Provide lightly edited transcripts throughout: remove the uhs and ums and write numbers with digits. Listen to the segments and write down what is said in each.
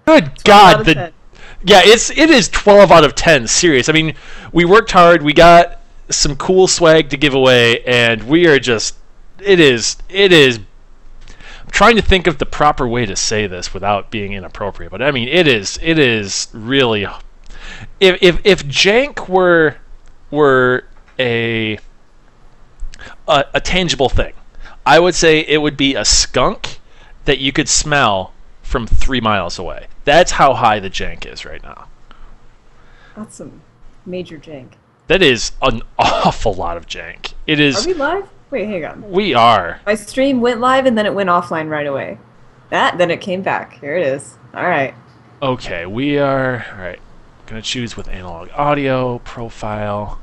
Good 12 out God, of the 10. yeah, it is 12 out of 10. Serious. I mean, we worked hard. We got some cool swag to give away, and we are just. It is. I'm trying to think of the proper way to say this without being inappropriate, but I mean, it is. It is really. If jank were a tangible thing, I would say it would be a skunk that you could smell from 3 miles away. That's how high the jank is right now. That's some major jank. That is an awful lot of jank. It is. Are we live? Wait, hang on. We are. My stream went live and then it went offline right away. Then it came back. Here it is. All right. Okay, we are. All right. Gonna choose with analog audio profile.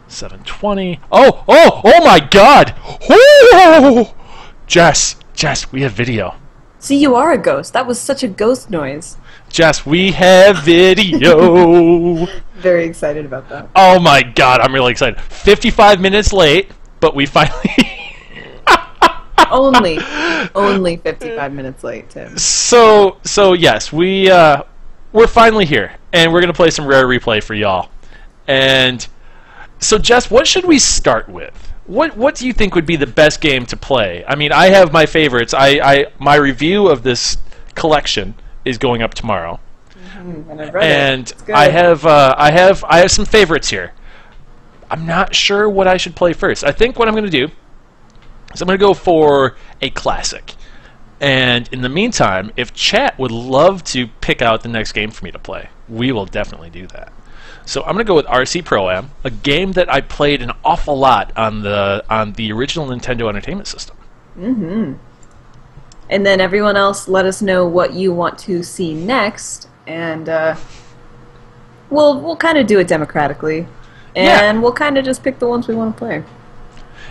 720. Oh my God! Ooh! Jess, we have video. See, you are a ghost. That was such a ghost noise. Jess, we have video. Very excited about that. Oh my God, I'm really excited. 55 minutes late, but we finally. Only 55 minutes late, Tim. So yes, we're finally here, and we're gonna play some Rare Replay for y'all. And so, Jess, what should we start with? What do you think would be the best game to play? I mean, I have my favorites. My review of this collection is going up tomorrow, And I've read and it. It's good. I have some favorites here. I'm not sure what I should play first. I think what I'm going to do is I'm going to go for a classic. And in the meantime, if chat would love to pick out the next game for me to play, we will definitely do that. So I'm going to go with RC Pro-Am, a game that I played an awful lot on the original Nintendo Entertainment System. Mm-hmm. And then everyone else, let us know what you want to see next, and we'll kind of do it democratically, and we'll kind of just pick the ones we want to play.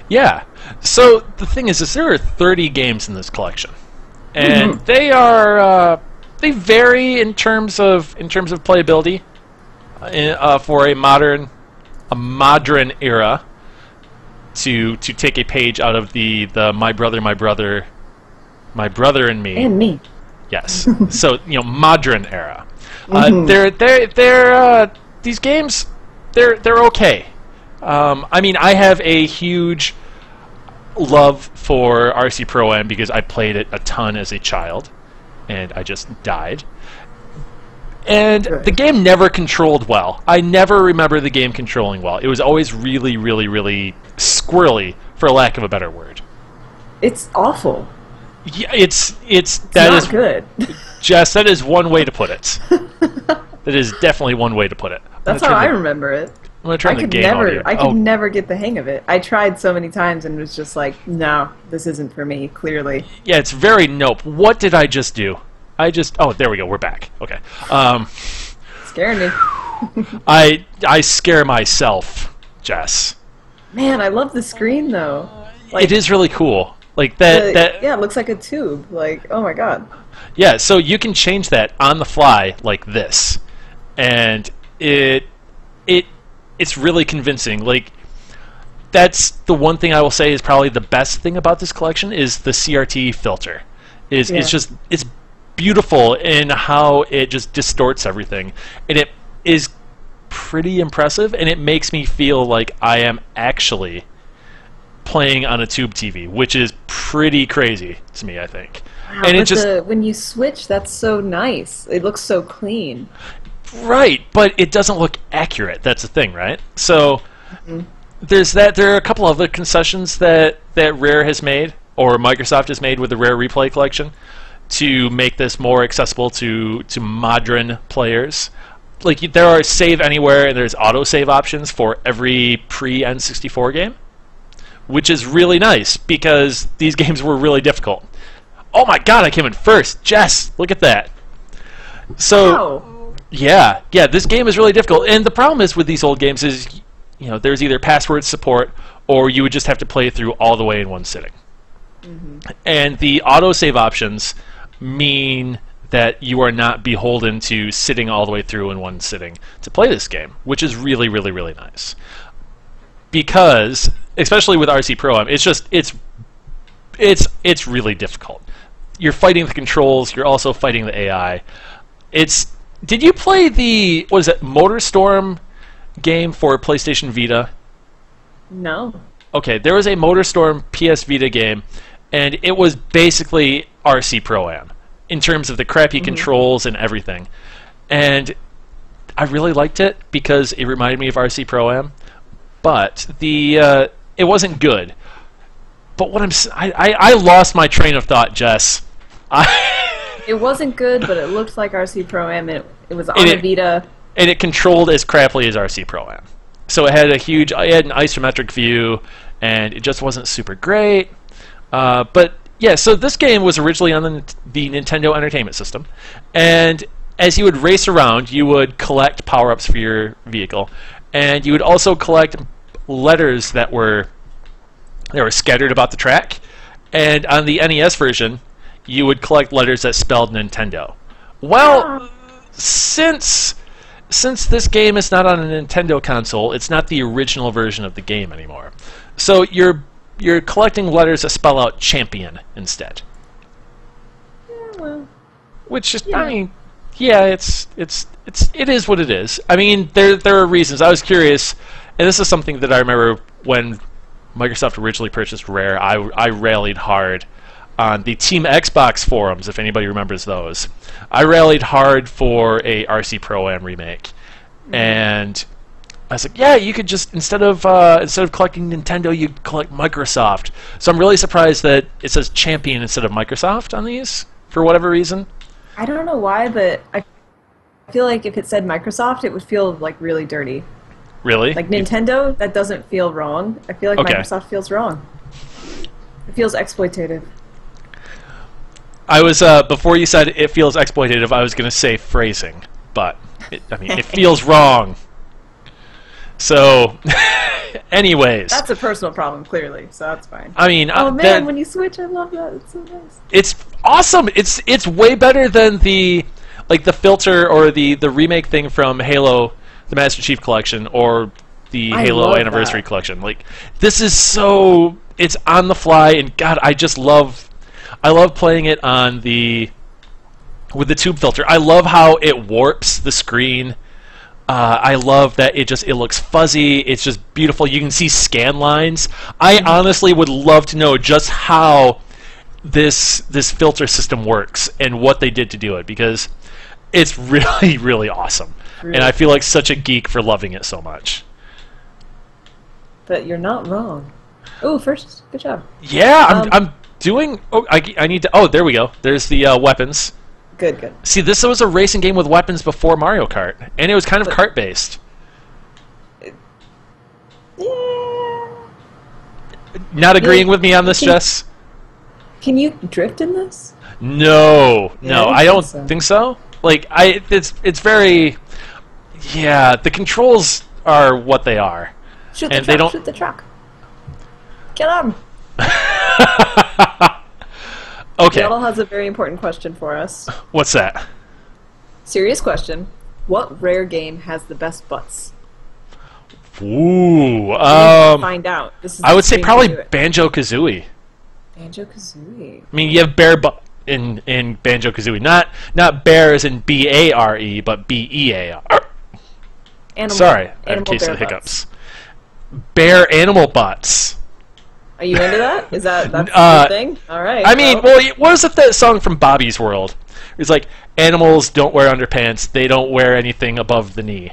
Yeah. So the thing is there are 30 games in this collection, and they are they vary in terms of playability. For a modern era, to take a page out of the my brother and me. Yes. So modern era. These games they're okay. I mean, I have a huge love for RC Pro-Am because I played it a ton as a child, and I just died. And the game never controlled well. I never remember the game controlling well. It was always really, really, really squirrely, for lack of a better word. It's awful. Yeah, it's not good. Jess, that is one way to put it. That is definitely one way to put it. That's how I remember it. I'm gonna turn the game audio. I could never get the hang of it. I tried so many times and was just like, no, this isn't for me. Clearly. Yeah, it's very nope. What did I just do? Oh, there we go. We're back. Okay. Scaring me. I scare myself, Jess. Man, I love the screen though. It is really cool. Like that. Yeah, it looks like a tube. Like, oh my God. Yeah, so you can change that on the fly like this, and it's really convincing. Like, that's the one thing I will say is probably the best thing about this collection is the CRT filter. It's beautiful in how it just distorts everything, and it is pretty impressive, and it makes me feel like I am actually playing on a tube TV, which is pretty crazy to me, I think. Wow, and when you switch, that's so nice. It looks so clean. Right, but it doesn't look accurate. That's the thing, right? So there's that. There are a couple other concessions that Rare has made, or Microsoft has made with the Rare Replay collection, to make this more accessible to modern players. Like, there are save anywhere and there's auto-save options for every pre-N64 game, which is really nice because these games were really difficult. Oh my God, I came in first! Jess, look at that! So, wow. yeah, this game is really difficult, and the problem is with these old games is, there's either password support or you would just have to play through all the way in one sitting. And the auto-save options mean that you are not beholden to sitting all the way through in one sitting to play this game, which is really, really, really nice. Because, especially with RC Pro-Am, it's really difficult. You're fighting the controls, you're also fighting the AI. It's. Did you play the what is it MotorStorm game for PlayStation Vita? No. Okay, there was a MotorStorm PS Vita game, and it was basically RC Pro-Am in terms of the crappy controls and everything. And I really liked it because it reminded me of RC Pro-Am, but it wasn't good. But what I lost my train of thought, Jess. It wasn't good, but it looked like RC Pro-Am. It was on a Vita. And it controlled as crappily as RC Pro-Am. So it had an isometric view, and it just wasn't super great. But yeah, so this game was originally on the Nintendo Entertainment System, and as you would race around, you would collect power-ups for your vehicle, and you would also collect letters that were scattered about the track. And on the NES version, you would collect letters that spelled Nintendo. Well, since this game is not on a Nintendo console, it's not the original version of the game anymore. So you're collecting letters that spell out champion instead. Yeah, well. Which is, I mean, yeah, it is what it is. I mean, there are reasons. I was curious, and this is something that I remember when Microsoft originally purchased Rare. I rallied hard on the Team Xbox forums, if anybody remembers those. I rallied hard for a RC Pro-Am remake, and I was like, yeah, you could just instead of collecting Nintendo, you collect Microsoft. So I'm really surprised that it says Champion instead of Microsoft on these for whatever reason. I don't know why, but I feel like if it said Microsoft, it would feel like really dirty. Really? Like Nintendo, that doesn't feel wrong. I feel like Microsoft feels wrong. It feels exploitative. I was before you said it feels exploitative, I was going to say phrasing, but it feels wrong. So, anyways, that's a personal problem, clearly. So that's fine. I mean, oh man, when you switch, I love that. It's so nice. It's awesome. It's way better than the filter or the remake thing from Halo, the Master Chief Collection, or the Halo Anniversary Collection. Like, this is so, it's on the fly, and God, I love playing it on with the tube filter. I love how it warps the screen. I love that it looks fuzzy. It's just beautiful. You can see scan lines. I honestly would love to know just how this filter system works and what they did to do it, because it's really, really awesome. Really? And I feel like such a geek for loving it so much. But you're not wrong. Oh, first, good job. Yeah, I'm doing. Oh, I need to. Oh, there we go. There's the weapons. Good. See, this was a racing game with weapons before Mario Kart, and it was kind of kart-based. Yeah. Not agreeing with me on this, Jess? Can you drift in this? No, I don't think so. Like, it's very, yeah. The controls are what they are. Shoot the truck. Kill him. Okay. Yaddle has a very important question for us. What's that? Serious question. What Rare game has the best butts? Ooh. Find out. I would say probably Banjo-Kazooie. Banjo-Kazooie. I mean, you have bear butt in Banjo-Kazooie. Not bear as in B-A-R-E, but B-E-A-R. Sorry, I have a case of hiccups. Bear animal butts. Are you into that? That's your thing? All right. I mean, well, what is it, that song from Bobby's World? It's like, animals don't wear underpants, they don't wear anything above the knee.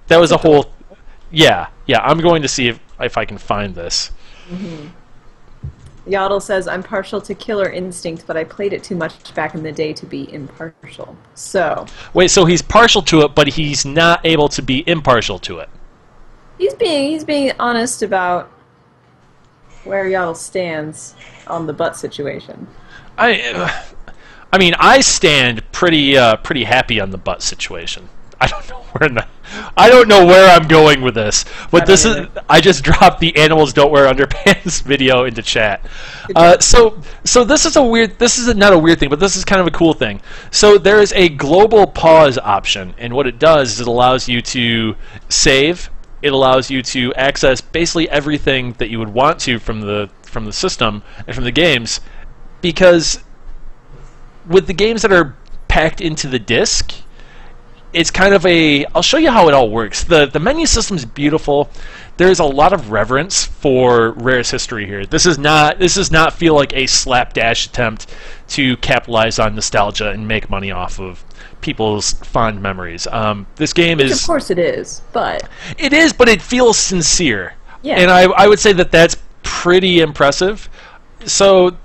That was a whole... Yeah, I'm going to see if I can find this. Yaddle says, I'm partial to Killer Instinct, but I played it too much back in the day to be impartial. So... Wait, so he's partial to it, but he's not able to be impartial to it. He's being honest about where Yaddle stands on the butt situation. I mean, I stand pretty happy on the butt situation. I don't know where I'm going with this, but I just dropped the animals don't wear underpants video into chat. So this is not a weird thing, but this is kind of a cool thing. So there is a global pause option, and what it does is it allows you to save. It allows you to access basically everything that you would want to from the system and from the games, because with the games that are packed into the disc. It's kind of a... I'll show you how it all works. The menu system's beautiful. There's a lot of reverence for Rare's history here. This does not feel like a slapdash attempt to capitalize on nostalgia and make money off of people's fond memories. This game is... Of course it is, but... It is, but it feels sincere. Yeah. And I would say that that's pretty impressive. So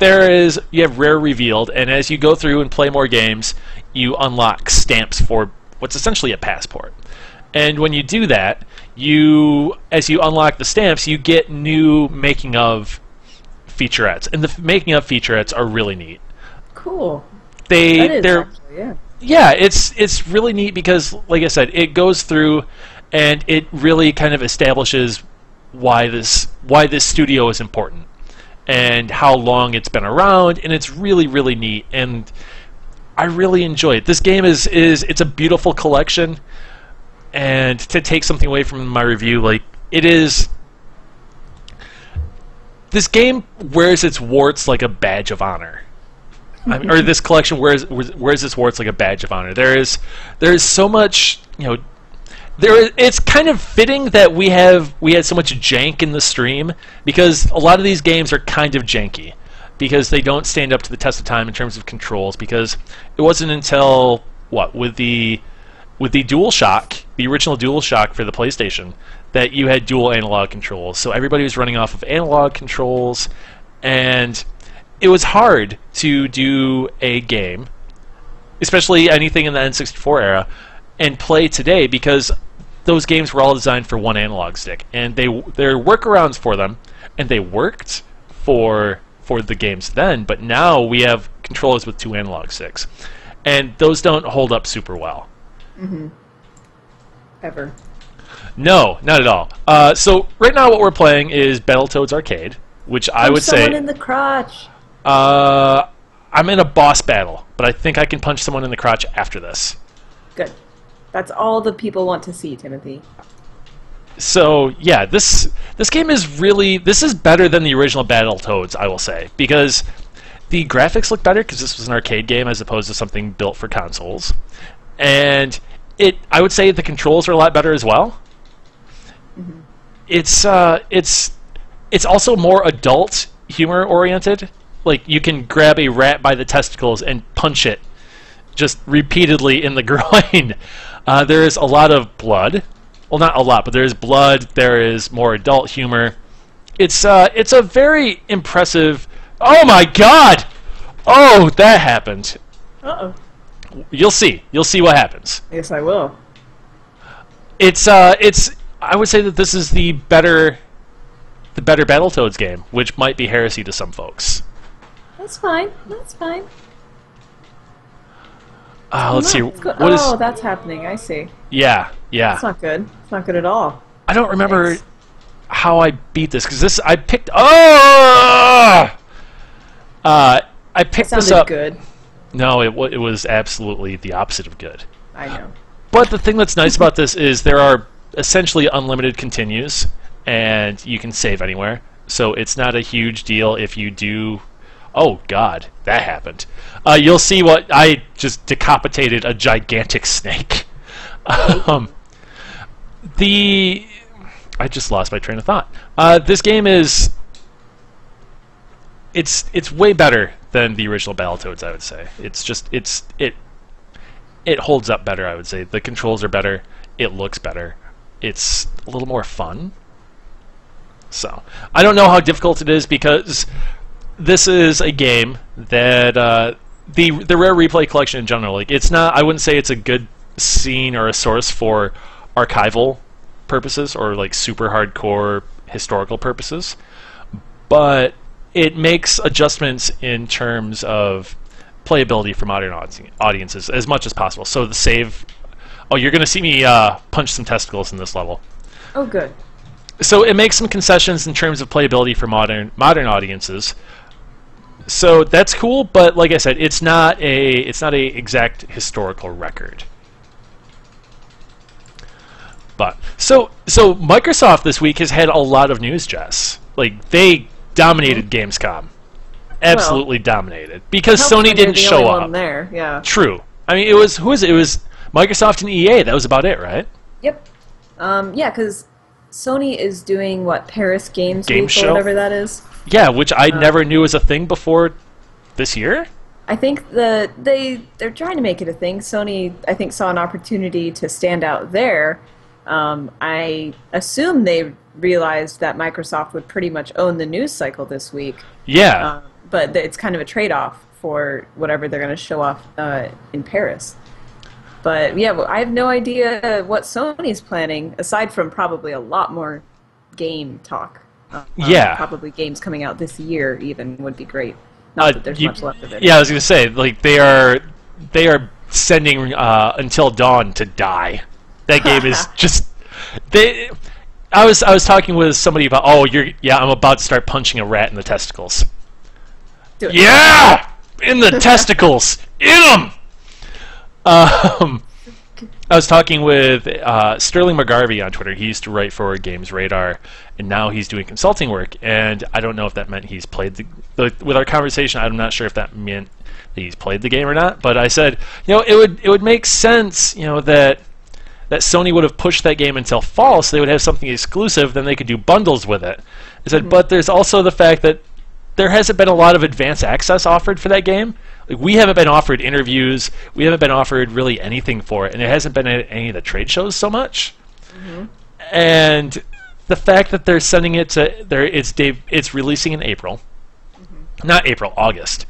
you have Rare revealed, and as you go through and play more games, you unlock stamps for what's essentially a passport. And when you do that, as you unlock the stamps, you get new making of featurettes, and the making of featurettes are really neat. Cool. They're actually, yeah. Yeah, it's really neat because, like I said, it goes through and it really kind of establishes why this studio is important and how long it's been around, and it's really, really neat, and I really enjoy it. This game it's a beautiful collection, and to take something away from my review, like, it is... This game wears its warts like a badge of honor. Or this collection wears its warts like a badge of honor. There is so much, it's kind of fitting that we had so much jank in the stream, because a lot of these games are kind of janky because they don't stand up to the test of time in terms of controls, because it wasn't until with the DualShock, the original DualShock for the PlayStation, that you had dual analog controls. So everybody was running off of analog controls, and it was hard to do a game, especially anything in the N64 era, and play today, because those games were all designed for one analog stick, and there are workarounds for them, and they worked for the games then, but now we have controllers with two analog sticks, and those don't hold up super well. Mm-hmm. Ever. No, not at all. So right now what we're playing is Battletoads Arcade, which I would say... someone in the crotch. I'm in a boss battle, but I think I can punch someone in the crotch after this. Good. That's all the people want to see, Timothy. So yeah, this game is better than the original Battletoads, I will say, because the graphics look better because this was an arcade game as opposed to something built for consoles, and I would say the controls are a lot better as well. Mm-hmm. It's also more adult humor oriented. Like, you can grab a rat by the testicles and punch it just repeatedly in the groin. There is a lot of blood. Well, not a lot, but there is blood. There is more adult humor. It's a very impressive... Oh my god! Oh, that happened. Uh-oh. You'll see. You'll see what happens. Yes, I will. I would say that this is the better Battletoads game, which might be heresy to some folks. That's fine. That's fine. Let's see. That's happening. I see. Yeah. That's not good. It's not good at all. I don't remember how I beat this, because I picked... Oh! I picked this up... good. No, it was absolutely the opposite of good. I know. But the thing that's nice about this is there are essentially unlimited continues, and you can save anywhere. So it's not a huge deal if you do... Oh, God, that happened. You'll see what... I just decapitated a gigantic snake. I just lost my train of thought. This game is... It's way better than the original Battletoads, I would say. It holds up better, I would say. The controls are better. It looks better. It's a little more fun. So, I don't know how difficult it is, because this is a game that the Rare Replay collection in general, like, it's not... I wouldn't say it's a good scene or a source for archival purposes or like super hardcore historical purposes, but it makes adjustments in terms of playability for modern audiences as much as possible. So the save... Oh, you're going to see me punch some testicles in this level. Oh, good. So it makes some concessions in terms of playability for modern audiences. So that's cool, but like I said, it's not a exact historical record. But so Microsoft this week has had a lot of news, Jess. Like, they dominated Gamescom. Absolutely dominated. Because Sony didn't show up. There, yeah. True. I mean, it was who is it? It was Microsoft and EA. That was about it, right? Yep. Yeah, because Sony is doing what, Paris Games Game Week show? or whatever that is. Yeah, which I never knew was a thing before this year. I think they're trying to make it a thing. Sony, I think, saw an opportunity to stand out there. I assume they realized that Microsoft would pretty much own the news cycle this week. Yeah. But it's kind of a trade-off for whatever they're going to show off in Paris. But yeah, well, I have no idea what Sony's planning, aside from probably a lot more game talk. Yeah. Probably games coming out this year even would be great. Not that there's much left of it. Yeah, I was going to say, like, they are sending Until Dawn to die. That game is just I was talking with somebody about, I'm about to start punching a rat in the testicles. Do it. Yeah, in the testicles, in them. I was talking with Sterling McGarvey on Twitter. He used to write for Games Radar, and now he's doing consulting work. And I don't know if that meant he's played with our conversation. I'm not sure if that meant that he's played the game or not. But I said, it would make sense, that Sony would have pushed that game until fall, so they would have something exclusive. Then they could do bundles with it. I said, but there's also the fact that there hasn't been a lot of advanced access offered for that game. Like, we haven't been offered interviews. We haven't been offered really anything for it, and it hasn't been at any of the trade shows so much. And the fact that they're sending it to it's releasing in April, not April, August.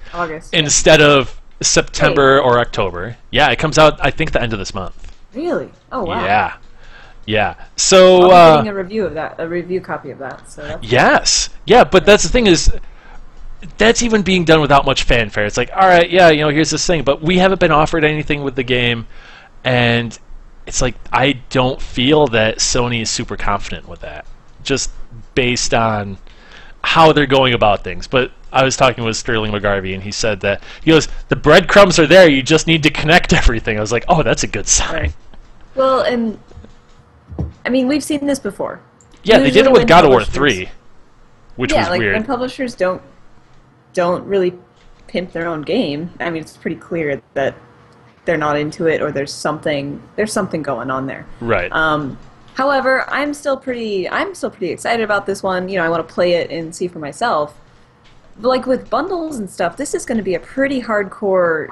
Instead of September or October. Yeah, it comes out I think the end of this month. Really? Oh wow. Yeah. So I'll be getting a review copy of that. So that's yes. Yeah, but that's the thing is, that's even being done without much fanfare. It's like, all right, here's this thing, but we haven't been offered anything with the game, and it's like, I don't feel that Sony is super confident with that, just based on how they're going about things. But I was talking with Sterling McGarvey, and he said that, he goes, the breadcrumbs are there, you just need to connect everything. I was like, oh, that's a good sign. Right. Well, and I mean, we've seen this before. Yeah, they did it with God of War 3, which was weird. When publishers don't really pimp their own game, I mean, it's pretty clear that they're not into it, or there's something going on there. Right. However, I'm still pretty excited about this one. I want to play it and see for myself. But like with bundles and stuff, this is going to be a pretty hardcore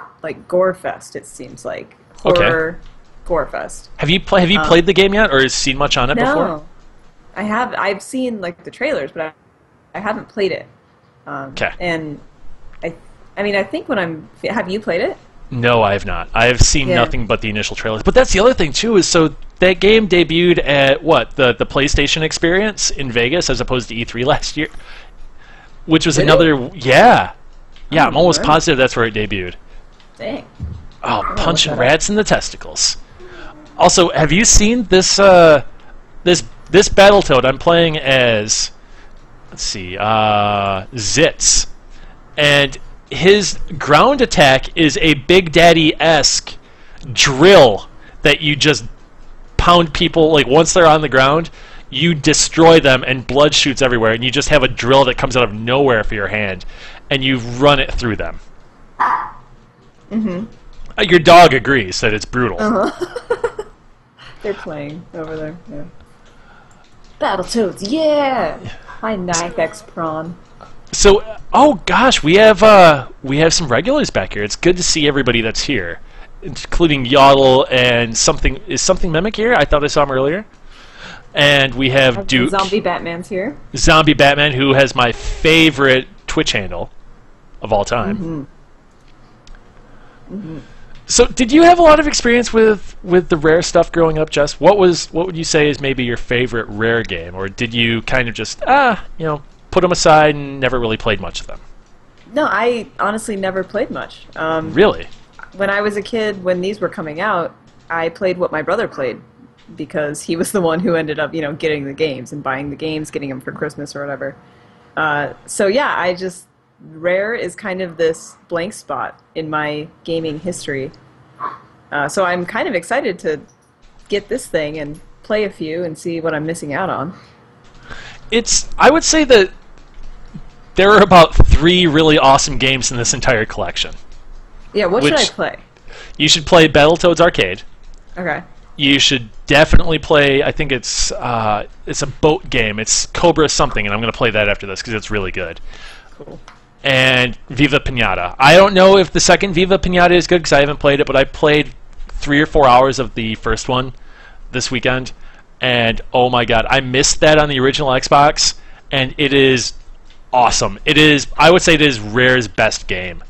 gore fest. It seems like horror gore fest. Have you played the game yet, or seen much on it before? No, I have. I've seen the trailers, but I haven't played it. Okay. And I think have you played it? No, I have not. I have seen nothing but the initial trailers. But that's the other thing too, is so that game debuted at the PlayStation Experience in Vegas as opposed to E3 last year, which was I'm almost positive that's where it debuted. Dang. Oh, punching rats in the testicles. Also, have you seen this this Battletoad? I'm playing as, let's see, Zitz, and his ground attack is a Big Daddy-esque drill that you just pound people, like once they're on the ground, you destroy them and blood shoots everywhere, and you just have a drill that comes out of nowhere for your hand, and you run it through them. Your dog agrees that it's brutal. They're playing over there. Yeah. Battletoads, yeah! My knife X prawn. So, oh gosh, we have some regulars back here. It's good to see everybody that's here, including Yaddle and is something Mimic here? I thought I saw him earlier. And we have Duke. Zombie Batman's here. Zombie Batman, who has my favorite Twitch handle of all time. So, did you have a lot of experience with the Rare stuff growing up, Jess? What would you say is maybe your favorite Rare game, or did you kind of just put them aside and never really played much of them? No, I honestly never played much. Really? When I was a kid, when these were coming out, I played what my brother played, because he was the one who ended up, getting the games and buying the games, getting them for Christmas or whatever. So yeah, Rare is kind of this blank spot in my gaming history. So I'm kind of excited to get this thing and play a few and see what I'm missing out on. I would say that there are about 3 really awesome games in this entire collection. Yeah, what should I play? You should play Battletoads Arcade. Okay. You should definitely play. I think it's a boat game. It's Cobra something, and I'm going to play that after this because it's really good. Cool. And Viva Pinata. I don't know if the second Viva Pinata is good because I haven't played it, but I played 3 or 4 hours of the first one this weekend, and oh my god, I missed that on the original Xbox, and it is awesome. It is. I would say it is Rare's best game.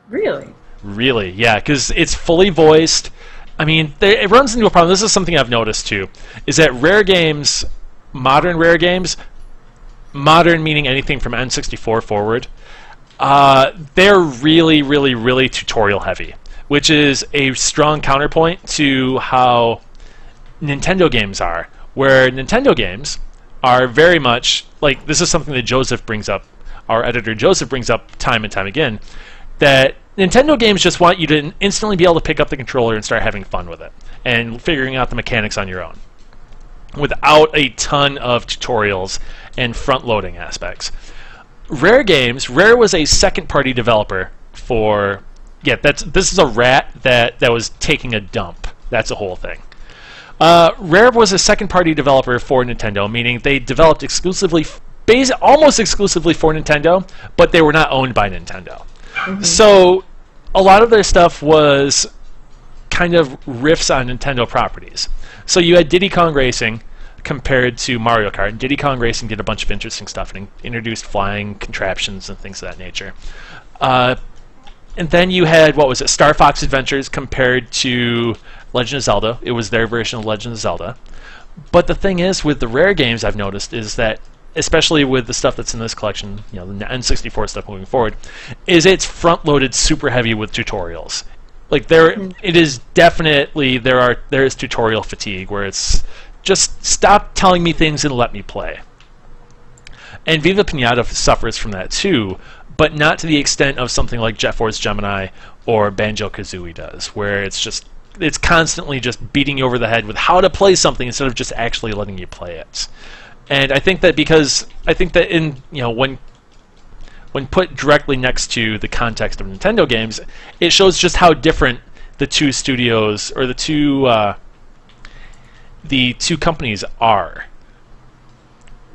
Really? Really, yeah, because it's fully voiced. I mean, it runs into a problem. This is something I've noticed too, is that Rare games, modern Rare games, modern meaning anything from N64 forward, they're really, really, really tutorial heavy, which is a strong counterpoint to how Nintendo games are, where Nintendo games are very much, like, this is something that Joseph brings up, our editor Joseph brings up time and time again, that Nintendo games just want you to instantly be able to pick up the controller and start having fun with it and figuring out the mechanics on your own without a ton of tutorials and front-loading aspects. Rare games, Rare was a second-party developer for... Yeah, this is a rat that was taking a dump. That's the whole thing. Rare was a second-party developer for Nintendo, meaning they developed exclusively, almost exclusively for Nintendo, but they were not owned by Nintendo. Mm-hmm. So a lot of their stuff was kind of riffs on Nintendo properties. So you had Diddy Kong Racing compared to Mario Kart, and Diddy Kong Racing did a bunch of interesting stuff and introduced flying contraptions and things of that nature. And then you had, what was it, Star Fox Adventures compared to Legend of Zelda. It was their version of Legend of Zelda. But the thing is, with the Rare games I've noticed is that, especially with the stuff that's in this collection, you know, the N64 stuff moving forward, is it's front-loaded super heavy with tutorials. Like it is definitely there is tutorial fatigue where it's just stop telling me things and let me play. And Viva Pinata suffers from that too, but not to the extent of something like Force Gemini or Banjo-Kazooie does, where it's constantly just beating you over the head with how to play something instead of just actually letting you play it. And I think that in, you know, when put directly next to the context of Nintendo games, it shows just how different the two studios or the two companies are.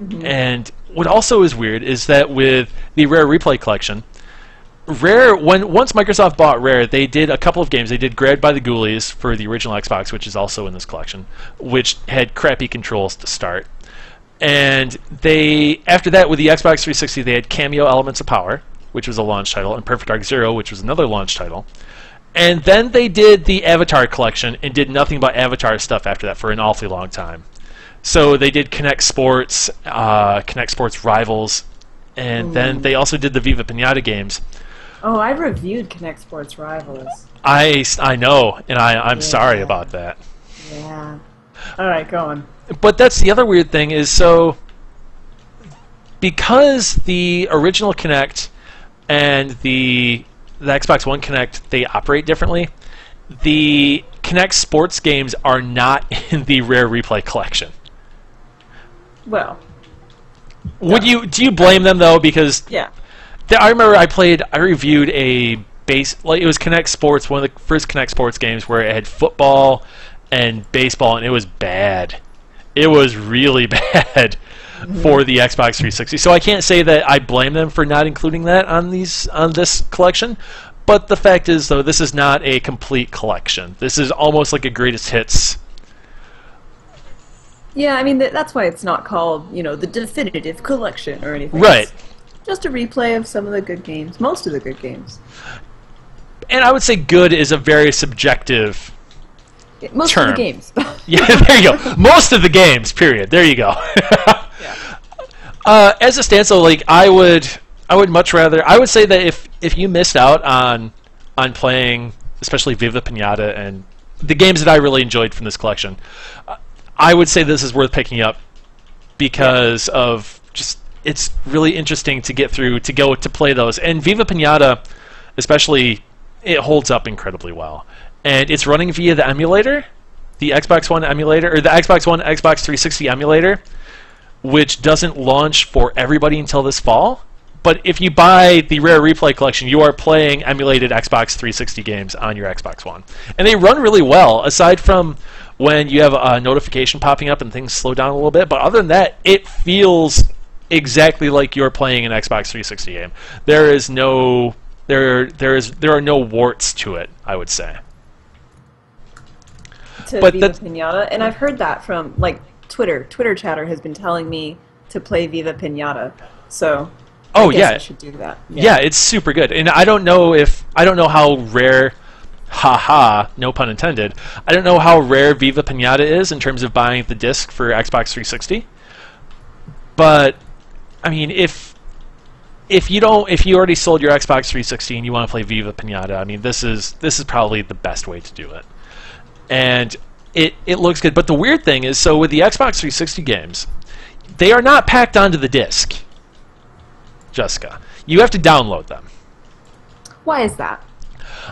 Mm-hmm. And what also is weird is that with the Rare Replay collection, once Microsoft bought Rare, they did a couple of games. They did Grabbed by the Ghoulies for the original Xbox, which is also in this collection, which had crappy controls to start. And after that, with the Xbox 360, they had Cameo Elements of Power, which was a launch title, and Perfect Dark Zero, which was another launch title. And then they did the Avatar collection and did nothing but Avatar stuff after that for an awfully long time. So they did Kinect Sports Rivals, and then they also did the Viva Pinata games. Oh, I reviewed Kinect Sports Rivals. I know, and I'm sorry about that. Yeah. All right, go on. But that's the other weird thing is, so because the original Kinect and the Xbox One Kinect, they operate differently, the Kinect Sports games are not in the Rare Replay collection. Well, do you blame them though? Because yeah, I remember I reviewed it was Kinect Sports, one of the first Kinect Sports games where it had football and baseball, and it was bad. It was really bad for the Xbox 360. So I can't say that I blame them for not including that on this collection. But the fact is, though, this is not a complete collection. This is almost like a greatest hits. Yeah, I mean, that's why it's not called, you know, the definitive collection or anything. Right. It's just a replay of some of the good games, most of the good games. And I would say good is a very subjective most term. Of the games. Yeah, there you go. Most of the games, period. There you go. Yeah. As it stands, so like I would much rather. I would say that if you missed out on playing, especially Viva Pinata and the games that I really enjoyed from this collection, I would say this is worth picking up because of just it's really interesting to get through to play those. And Viva Pinata, especially, it holds up incredibly well. And it's running via the emulator, the Xbox One emulator, or the Xbox One Xbox 360 emulator, which doesn't launch for everybody until this fall. But if you buy the Rare Replay Collection, you are playing emulated Xbox 360 games on your Xbox One. And they run really well, aside from when you have a notification popping up and things slow down a little bit. But other than that, it feels exactly like you're playing an Xbox 360 game. There are no warts to it, I would say. To Viva Pinata, and I've heard that from like Twitter chatter has been telling me to play Viva Pinata, so I guess I should do that. Yeah, it's super good, and I don't know how rare, no pun intended, I don't know how rare Viva Pinata is in terms of buying the disc for Xbox 360, but I mean, if you already sold your Xbox 360 and you want to play Viva Pinata, I mean, this is probably the best way to do it. And it looks good. But the weird thing is, so with the Xbox 360 games, they are not packed onto the disc, Jessica. You have to download them. Why is that?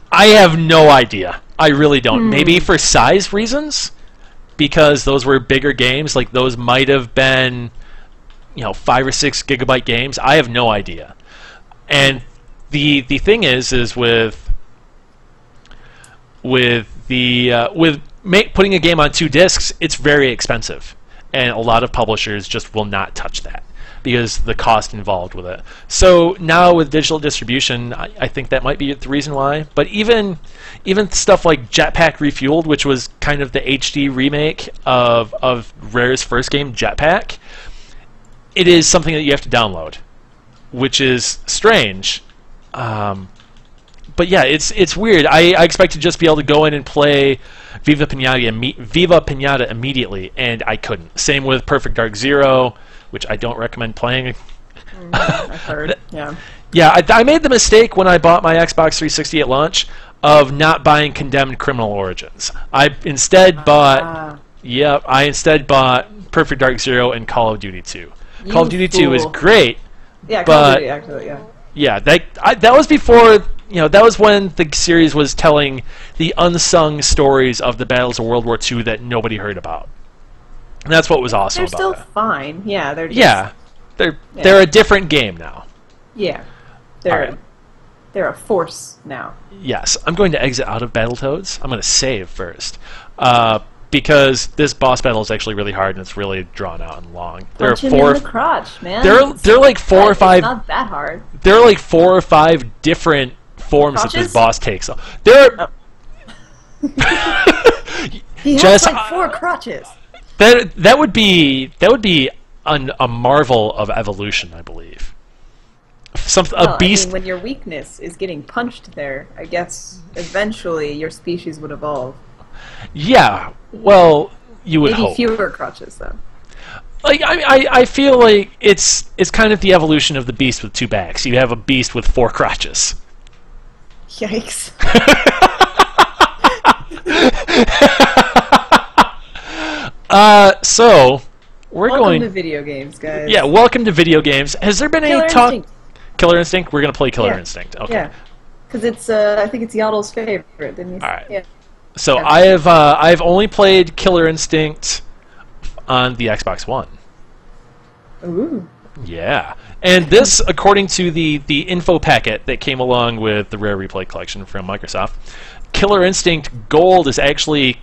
I have no idea. I really don't. Maybe for size reasons, because those were bigger games. Like those might have been, 5 or 6 gigabyte games. I have no idea. And the thing is with putting a game on 2 discs, it's very expensive, and a lot of publishers just will not touch that because the cost involved with it. So now with digital distribution, I think that might be the reason why. But even stuff like Jetpack Refueled, which was kind of the HD remake of Rare's first game, Jetpack, it is something that you have to download, which is strange. But yeah, it's weird. I expect to just be able to go in and play Viva Pinata immediately, and I couldn't. Same with Perfect Dark Zero, which I don't recommend playing. I've heard, yeah. Yeah, I made the mistake when I bought my Xbox 360 at launch of not buying Condemned Criminal Origins. I instead bought Perfect Dark Zero and Call of Duty 2. Call of Duty 2 is great. Yeah, Call of Duty, actually, yeah. Yeah, that was before, that was when the series was telling the unsung stories of the battles of World War II that nobody heard about. And that's what was awesome about it. They're still fine. Yeah, they're just... They're a different game now. Yeah. They're a force now. Yes. I'm going to exit out of Battletoads. I'm going to save first. Because this boss battle is actually really hard and it's really drawn out and long. Punch him in the crotch, man. They're like 4 or 5. It's not that hard. There are like 4 or 5 different forms that this boss takes. He has like 4 crotches. That would be a marvel of evolution, I believe. A beast. I mean, when your weakness is getting punched there, I guess eventually your species would evolve. Yeah, well, you would hope. Maybe fewer crotches, though. Like I feel like it's kind of the evolution of the beast with 2 backs. You have a beast with 4 crotches. Yikes. So we're welcome to video games, guys. Yeah, welcome to video games. Has there been any talk? Instinct. Killer Instinct. We're gonna play Killer Instinct. Okay. Yeah, because it's I think it's Yoddle's favorite. Didn't you? All right. Yeah. So I've only played Killer Instinct on the Xbox One. Ooh. Yeah, and this, according to the info packet that came along with the Rare Replay Collection from Microsoft, Killer Instinct Gold is actually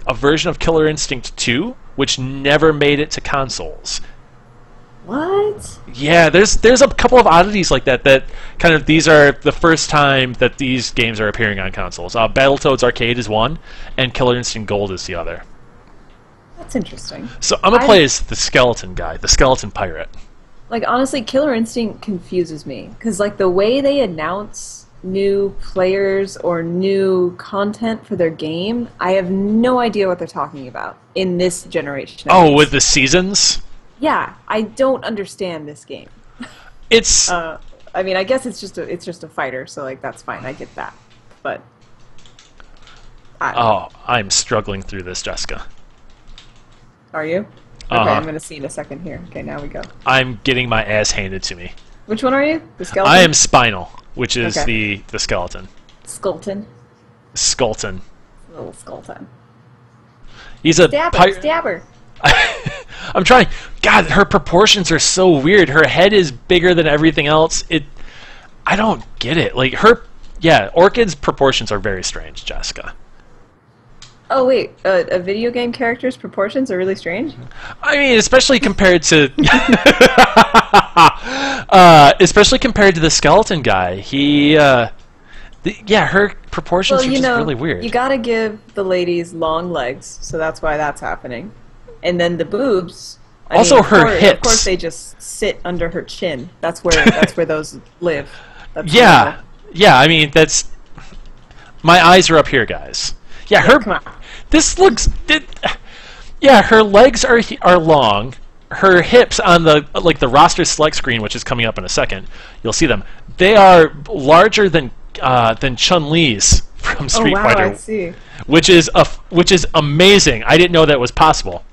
a version of Killer Instinct 2, which never made it to consoles. What? Yeah, there's a couple of oddities like that kind of, these are the first time that these games are appearing on consoles. Battletoads Arcade is one, and Killer Instinct Gold is the other. That's interesting. So I'm gonna play as the skeleton guy, the skeleton pirate. Like, honestly, Killer Instinct confuses me, because like the way they announce new players or new content for their game, I have no idea what they're talking about in this generation. Oh, with the seasons? Yeah, I don't understand this game. It's I mean, I guess it's just a fighter, so like that's fine. I get that. But I'm struggling through this, Jessica. Are you? Okay, I'm going to see in a second here. Okay, now we go. I'm getting my ass handed to me. Which one are you? The skeleton? I am Spinal, which is the skeleton. Skulton. Skulton. Little Skulton. He's a Stabber. I'm trying. God, her proportions are so weird. Her head is bigger than everything else. I don't get it. Like Orchid's proportions are very strange, Jessica. Oh wait, a video game character's proportions are really strange? I mean, especially compared to the skeleton guy. Her proportions are just really weird. You gotta give the ladies long legs, so that's why that's happening. And then the boobs. Her hips. Of course, they just sit under her chin. That's where those live. That's yeah. I mean, that's. My eyes are up here, guys. Yeah, come on. This looks. Her legs are long. Her hips on the roster select screen, which is coming up in a second, you'll see them. They are larger than Chun-Li's from Street Fighter. I see. Which is amazing. I didn't know that was possible.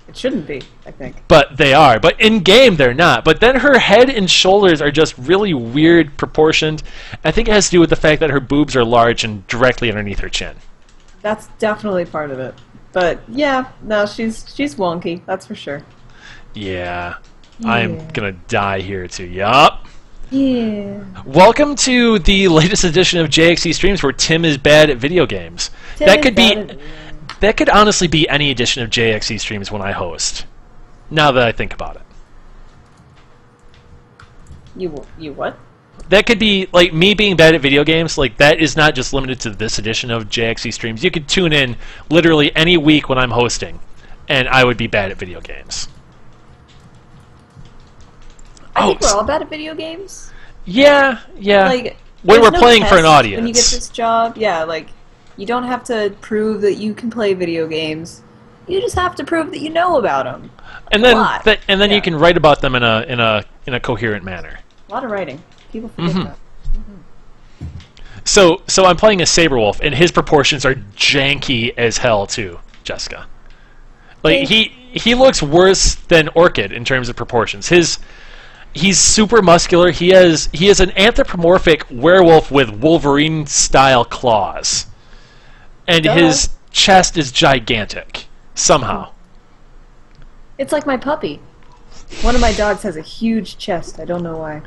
It shouldn't be, I think. But they are. But in game, they're not. But then her head and shoulders are just really weird proportioned. I think it has to do with the fact that her boobs are large and directly underneath her chin. That's definitely part of it. But yeah, no, she's wonky. That's for sure. Yeah. I'm gonna die here too. Yup. Yeah. Welcome to the latest edition of JXE Streams, where Tim is bad at video games. That could honestly be any edition of JXE Streams when I host. Now that I think about it. You what? That could be, like, me being bad at video games. Like, that is not just limited to this edition of JXE Streams. You could tune in literally any week when I'm hosting, and I would be bad at video games. I think we're all bad at video games. Yeah. Like, when we're no playing for an test audience. when you get this job, you don't have to prove that you can play video games. You just have to prove that you know about them. And then you can write about them in a coherent manner. A lot of writing. People forget that. So I'm playing a Saberwolf, and his proportions are janky as hell too, Jessica. Like he looks worse than Orchid in terms of proportions. He's super muscular. He is an anthropomorphic werewolf with Wolverine-style claws, and his chest is gigantic somehow. It's like my puppy. One of my dogs has a huge chest. I don't know why.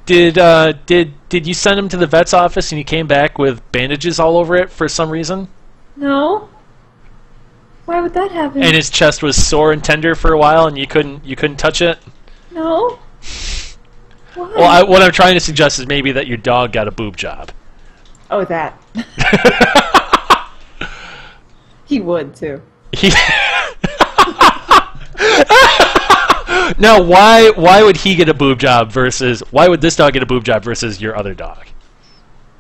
Did you send him to the vet's office and he came back with bandages all over it for some reason? No. Why would that happen? And his chest was sore and tender for a while, and you couldn't touch it? No. Why? Well, what I'm trying to suggest is maybe that your dog got a boob job. Oh, that. He would too. Now, why would he get a boob job versus why would this dog get a boob job versus your other dog?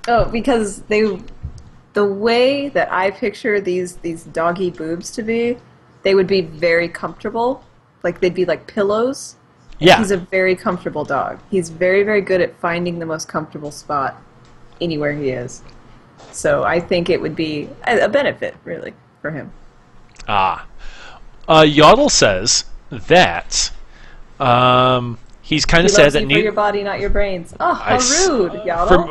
Oh, because the way that I picture these doggy boobs to be, they would be very comfortable. Like they'd be like pillows. Yeah. He's a very comfortable dog. He's very, very good at finding the most comfortable spot anywhere he is. So I think it would be a benefit, really, for him. Yodel says that he's kind of sad that for your body, not your brains. Oh, how rude, Yodel.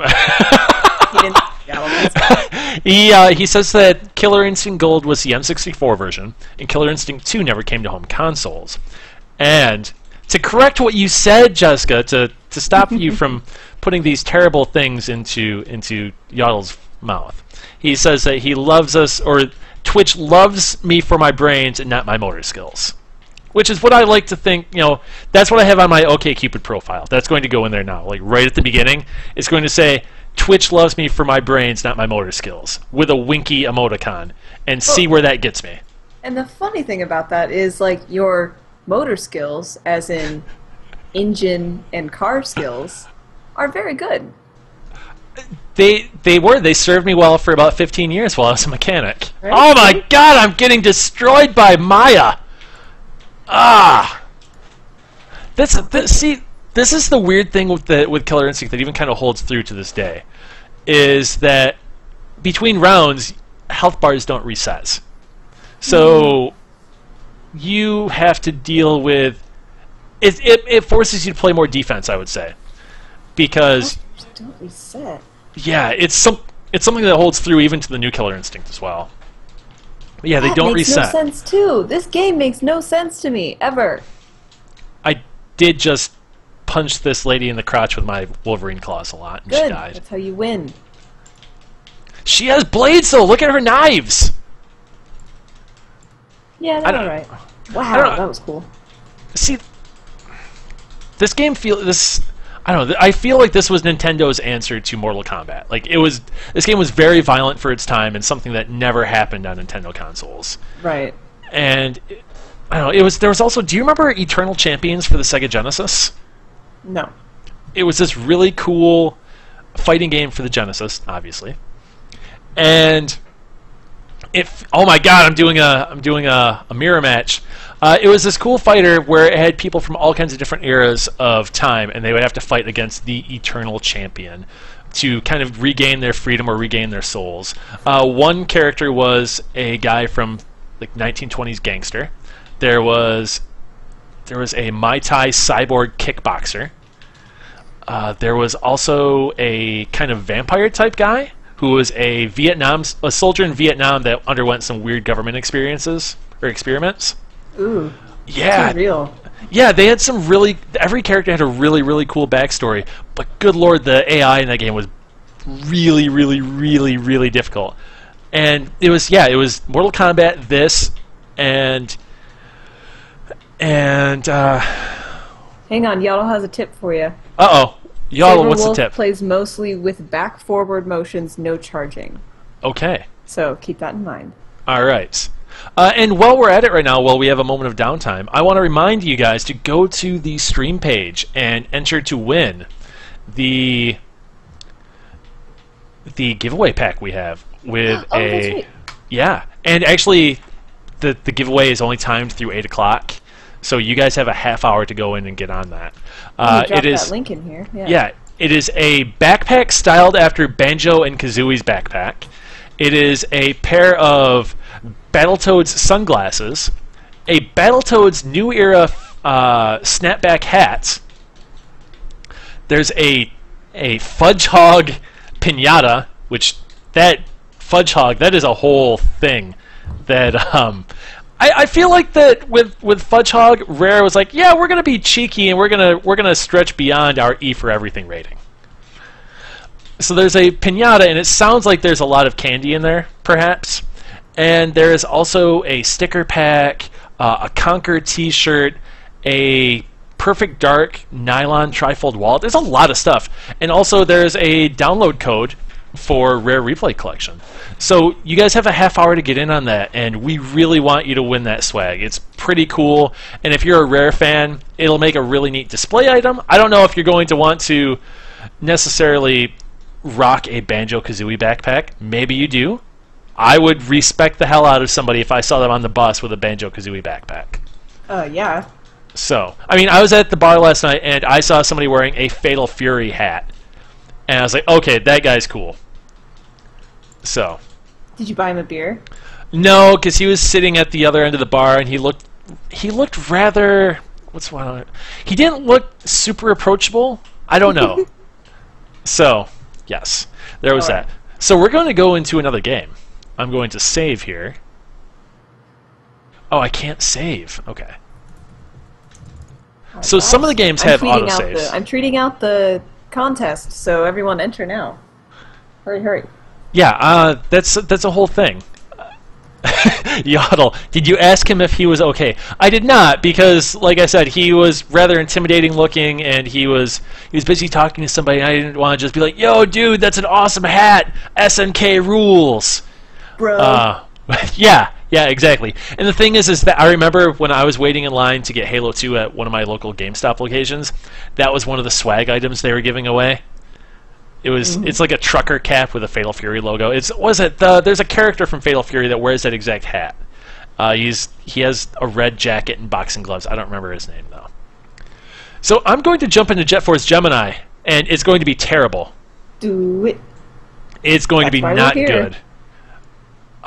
He says that Killer Instinct Gold was the N64 version, and Killer Instinct 2 never came to home consoles. And to correct what you said, Jessica, to stop you from putting these terrible things into Yodel's mouth, he says that he loves us, or Twitch loves me for my brains and not my motor skills. Which is what I like to think, that's what I have on my OkCupid profile. That's going to go in there now. Like, right at the beginning, it's going to say, Twitch loves me for my brains, not my motor skills, with a winky emoticon, and see where that gets me. And the funny thing about that is, like, your motor skills, as in engine and car skills, are very good. They served me well for about 15 years while I was a mechanic. Right? Oh my god, I'm getting destroyed by Maya! This is the weird thing with Killer Instinct that even kind of holds through to this day, is that between rounds, health bars don't reset. So you have to deal with it. It forces you to play more defense, I would say, because don't reset. Yeah, it's something that holds through even to the new Killer Instinct as well. Yeah, they don't reset. That makes no sense too. This game makes no sense to me ever. I did just punch this lady in the crotch with my Wolverine claws a lot, and Good. she died. That's how you win. She has blades, though. Look at her knives. Yeah, that's alright. Wow, that was cool. See, this game I don't know. I feel like this was Nintendo's answer to Mortal Kombat. Like this game was very violent for its time and something that never happened on Nintendo consoles. Right. And I don't know. There was also. Do you remember Eternal Champions for the Sega Genesis? No. It was this really cool fighting game for the Genesis, obviously. And oh my God, I'm doing a mirror match. It was this cool fighter where it had people from all kinds of different eras of time, and they would have to fight against the Eternal Champion to kind of regain their freedom or regain their souls. One character was a guy from like 1920s gangster. There was a Mai Tai cyborg kickboxer. There was also a kind of vampire type guy who was a soldier in Vietnam that underwent some weird government experiments. Ooh. Yeah. Too real. Yeah, they had some every character had a really, really cool backstory, but good lord, the AI in that game was really, really, really, really difficult. And it was Mortal Kombat, this, and hang on, Yaddle has a tip for you. Uh-oh. Yaddle, what's the tip? Plays mostly with back-forward motions, no charging. Okay. So keep that in mind. All right. And while we're at it right now, while we have a moment of downtime, I want to remind you guys to go to the stream page and enter to win the giveaway pack we have with that's right. Yeah, and actually the giveaway is only timed through 8 o'clock, so you guys have a half hour to go in and get on that. It is that link in here. Yeah, it is a backpack styled after Banjo and Kazooie's backpack. It is a pair of Battletoads sunglasses, a Battletoads new era snapback hat. There's a Fudge Hog pinata, which that Fudge Hog, that is a whole thing. That I feel like that with Fudge Hog, Rare was like, yeah, we're gonna be cheeky and we're gonna stretch beyond our E for everything rating. So there's a pinata, and it sounds like there's a lot of candy in there, perhaps. And there is also a sticker pack, a Conquer T-shirt, a Perfect Dark nylon trifold wallet. There's a lot of stuff. And also there's a download code for Rare Replay Collection. So you guys have a half hour to get in on that, and we really want you to win that swag. It's pretty cool, and if you're a Rare fan, it'll make a really neat display item. I don't know if you're going to want to necessarily rock a Banjo-Kazooie backpack. Maybe you do. I would respect the hell out of somebody if I saw them on the bus with a Banjo-Kazooie backpack. Yeah. So, I mean, I was at the bar last night, and I saw somebody wearing a Fatal Fury hat. And I was like, okay, that guy's cool. So. Did you buy him a beer? No, because he was sitting at the other end of the bar, and he looked rather... What's one on it? He didn't look super approachable. I don't know. So, yes, there was that. So we're going to go into another game. I'm going to save here. Oh, I can't save. Okay. So some of the games have autosaves. I'm tweeting out the contest, so everyone enter now. Hurry, hurry. Yeah, that's a whole thing. Yaddle, did you ask him if he was okay? I did not, because, like I said, he was rather intimidating looking, and he was busy talking to somebody, and I didn't want to just be like, yo, dude, that's an awesome hat! SNK rules! Bro. Yeah, exactly. And the thing is that I remember when I was waiting in line to get Halo 2 at one of my local GameStop locations, that was one of the swag items they were giving away. It's like a trucker cap with a Fatal Fury logo. There's a character from Fatal Fury that wears that exact hat. He has a red jacket and boxing gloves. I don't remember his name though. So I'm going to jump into Force Gemini, and it's going to be terrible. Do it. It's going to be not good.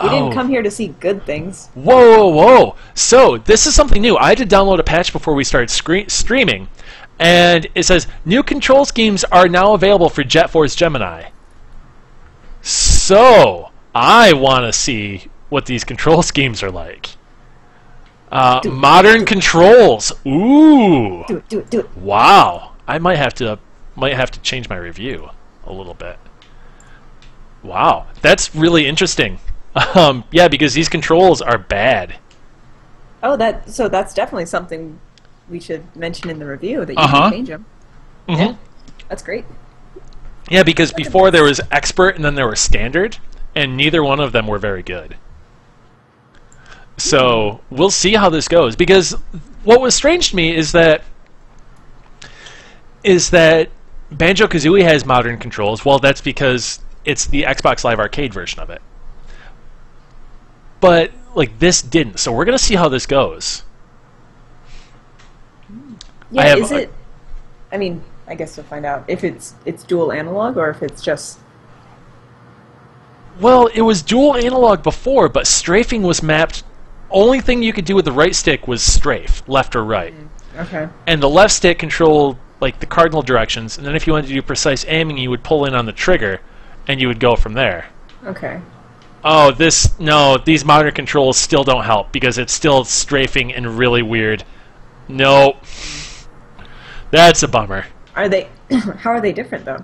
We didn't come here to see good things. Whoa. So this is something new. I had to download a patch before we started streaming. And it says, new control schemes are now available for Force Gemini. So, I want to see what these control schemes are like. Modern controls. Ooh. Do it. Wow. I might have to change my review a little bit. Wow, that's really interesting. Yeah, because these controls are bad. Oh, so that's definitely something we should mention in the review, that you can change them. Yeah, that's great. Yeah, because before there was expert and then there was standard, and neither one of them were very good. So we'll see how this goes. Because what was strange to me is that Banjo-Kazooie has modern controls. Well, that's because it's the Xbox Live Arcade version of it. But like this didn't. So we're gonna see how this goes. Yeah, is it? I mean, I guess we'll find out if it's dual analog or if it's just. Well, it was dual analog before, but strafing was mapped. Only thing you could do with the right stick was strafe, left or right. Okay. And the left stick controlled like the cardinal directions, and then if you wanted to do precise aiming, you would pull in on the trigger, and you would go from there. Okay. Oh, these modern controls still don't help because it's still strafing and really weird. Nope. That's a bummer. Are they? How are they different though?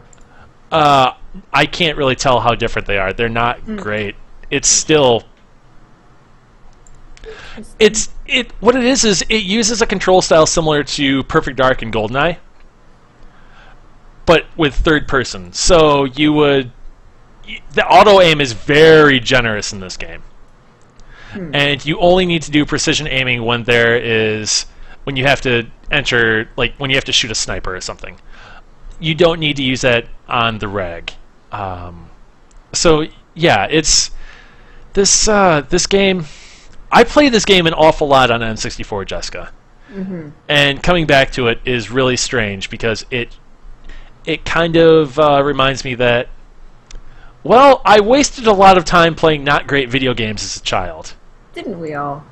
I can't really tell how different they are. They're not great. It's still. What it is it uses a control style similar to Perfect Dark and GoldenEye, but with third person. So the auto aim is very generous in this game, and you only need to do precision aiming when you have to enter, like when you have to shoot a sniper or something. You don't need to use that on the reg. So yeah, it's this game. I played this game an awful lot on N64, Jessica, and coming back to it is really strange because it kind of reminds me that, well, I wasted a lot of time playing not great video games as a child. Didn't we all?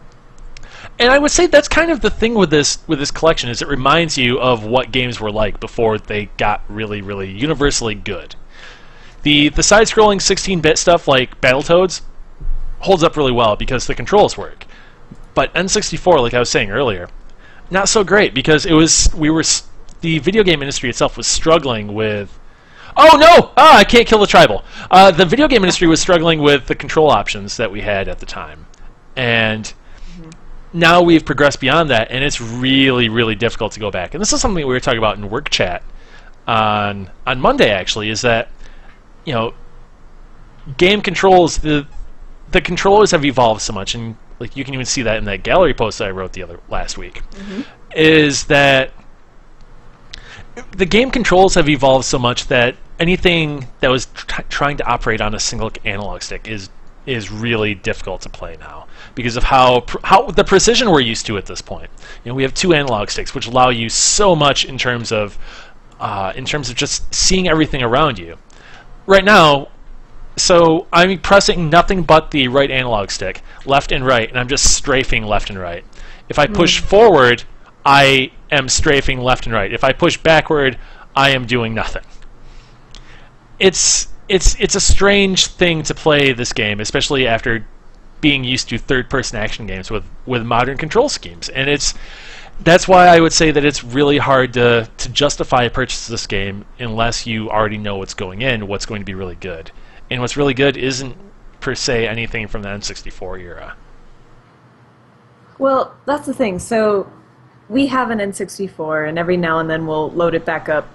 And I would say that's kind of the thing with this collection, is it reminds you of what games were like before they got really, really universally good. The side-scrolling 16-bit stuff like Battletoads holds up really well because the controls work. But N64, like I was saying earlier, not so great because the video game industry itself was struggling with. Oh no! I can't kill the tribal. The video game industry was struggling with the control options that we had at the time, and now we've progressed beyond that, and it's really, really difficult to go back. And this is something we were talking about in work chat on Monday. Actually, is that game controls, the controllers have evolved so much, and like you can even see that in that gallery post that I wrote last week. Is that the game controls have evolved so much that anything that was trying to operate on a single analog stick is really difficult to play now because of how the precision we're used to at this point. We have two analog sticks, which allow you so much in terms of just seeing everything around you. Right now, so I'm pressing nothing but the right analog stick, left and right, and I'm just strafing left and right. If I push forward, I am strafing left and right. If I push backward, I am doing nothing. It's a strange thing to play this game, especially after being used to third-person action games with modern control schemes. And that's why I would say that it's really hard to justify a purchase of this game unless you already know what's going to be really good. And what's really good isn't per se anything from the N64 era. Well, that's the thing. So we have an N64, and every now and then we'll load it back up.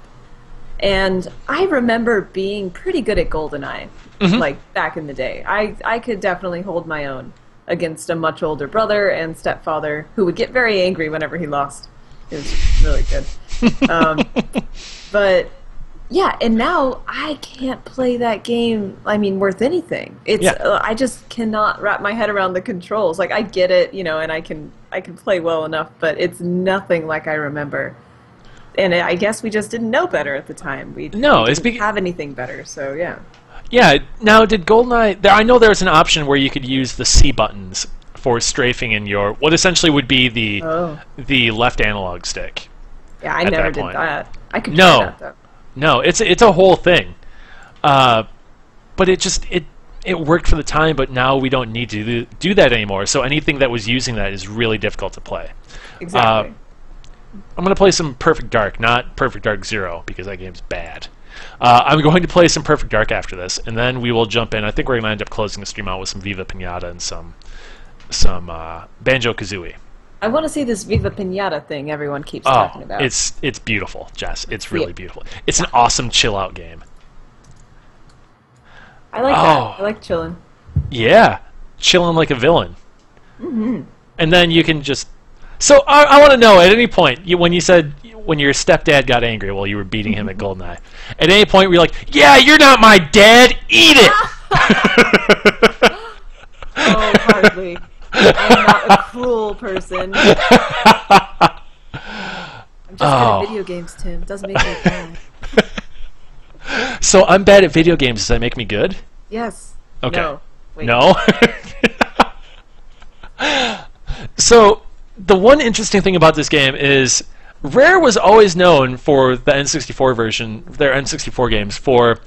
And I remember being pretty good at GoldenEye, like back in the day. I could definitely hold my own against a much older brother and stepfather who would get very angry whenever he lost. It was really good. But yeah, and now I can't play that game, worth anything. I just cannot wrap my head around the controls. Like, I get it, and I can play well enough, but it's nothing like I remember. And I guess we just didn't know better at the time. We didn't have anything better, so yeah. Yeah, now did GoldenEye... I know there's an option where you could use the C buttons for strafing in what essentially would be the left analog stick. Yeah, I never did that. I could try that, though. No, it's a whole thing. But it it worked for the time, but now we don't need to do that anymore. So anything that was using that is really difficult to play. Exactly. I'm going to play some Perfect Dark, not Perfect Dark Zero, because that game's bad. I'm going to play some Perfect Dark after this, and then we will jump in. I think we're going to end up closing the stream out with some Viva Pinata and some Banjo-Kazooie. I want to see this Viva Pinata thing everyone keeps talking about. It's beautiful, Jess. It's really beautiful. It's an awesome chill-out game. I like that. I like chilling. Yeah, chilling like a villain. Mm-hmm. And then you can just... So I want to know, at any point, when you said when your stepdad got angry while you were beating him at GoldenEye, at any point were you like, yeah, you're not my dad, eat it! Oh, hardly. I'm not a cruel person. I'm just good at video games, Tim. It doesn't make me bad. So I'm bad at video games. Does that make me good? Yes. Okay. No. Wait. No? So the one interesting thing about this game is Rare was always known for the N64 version, their N64 games, for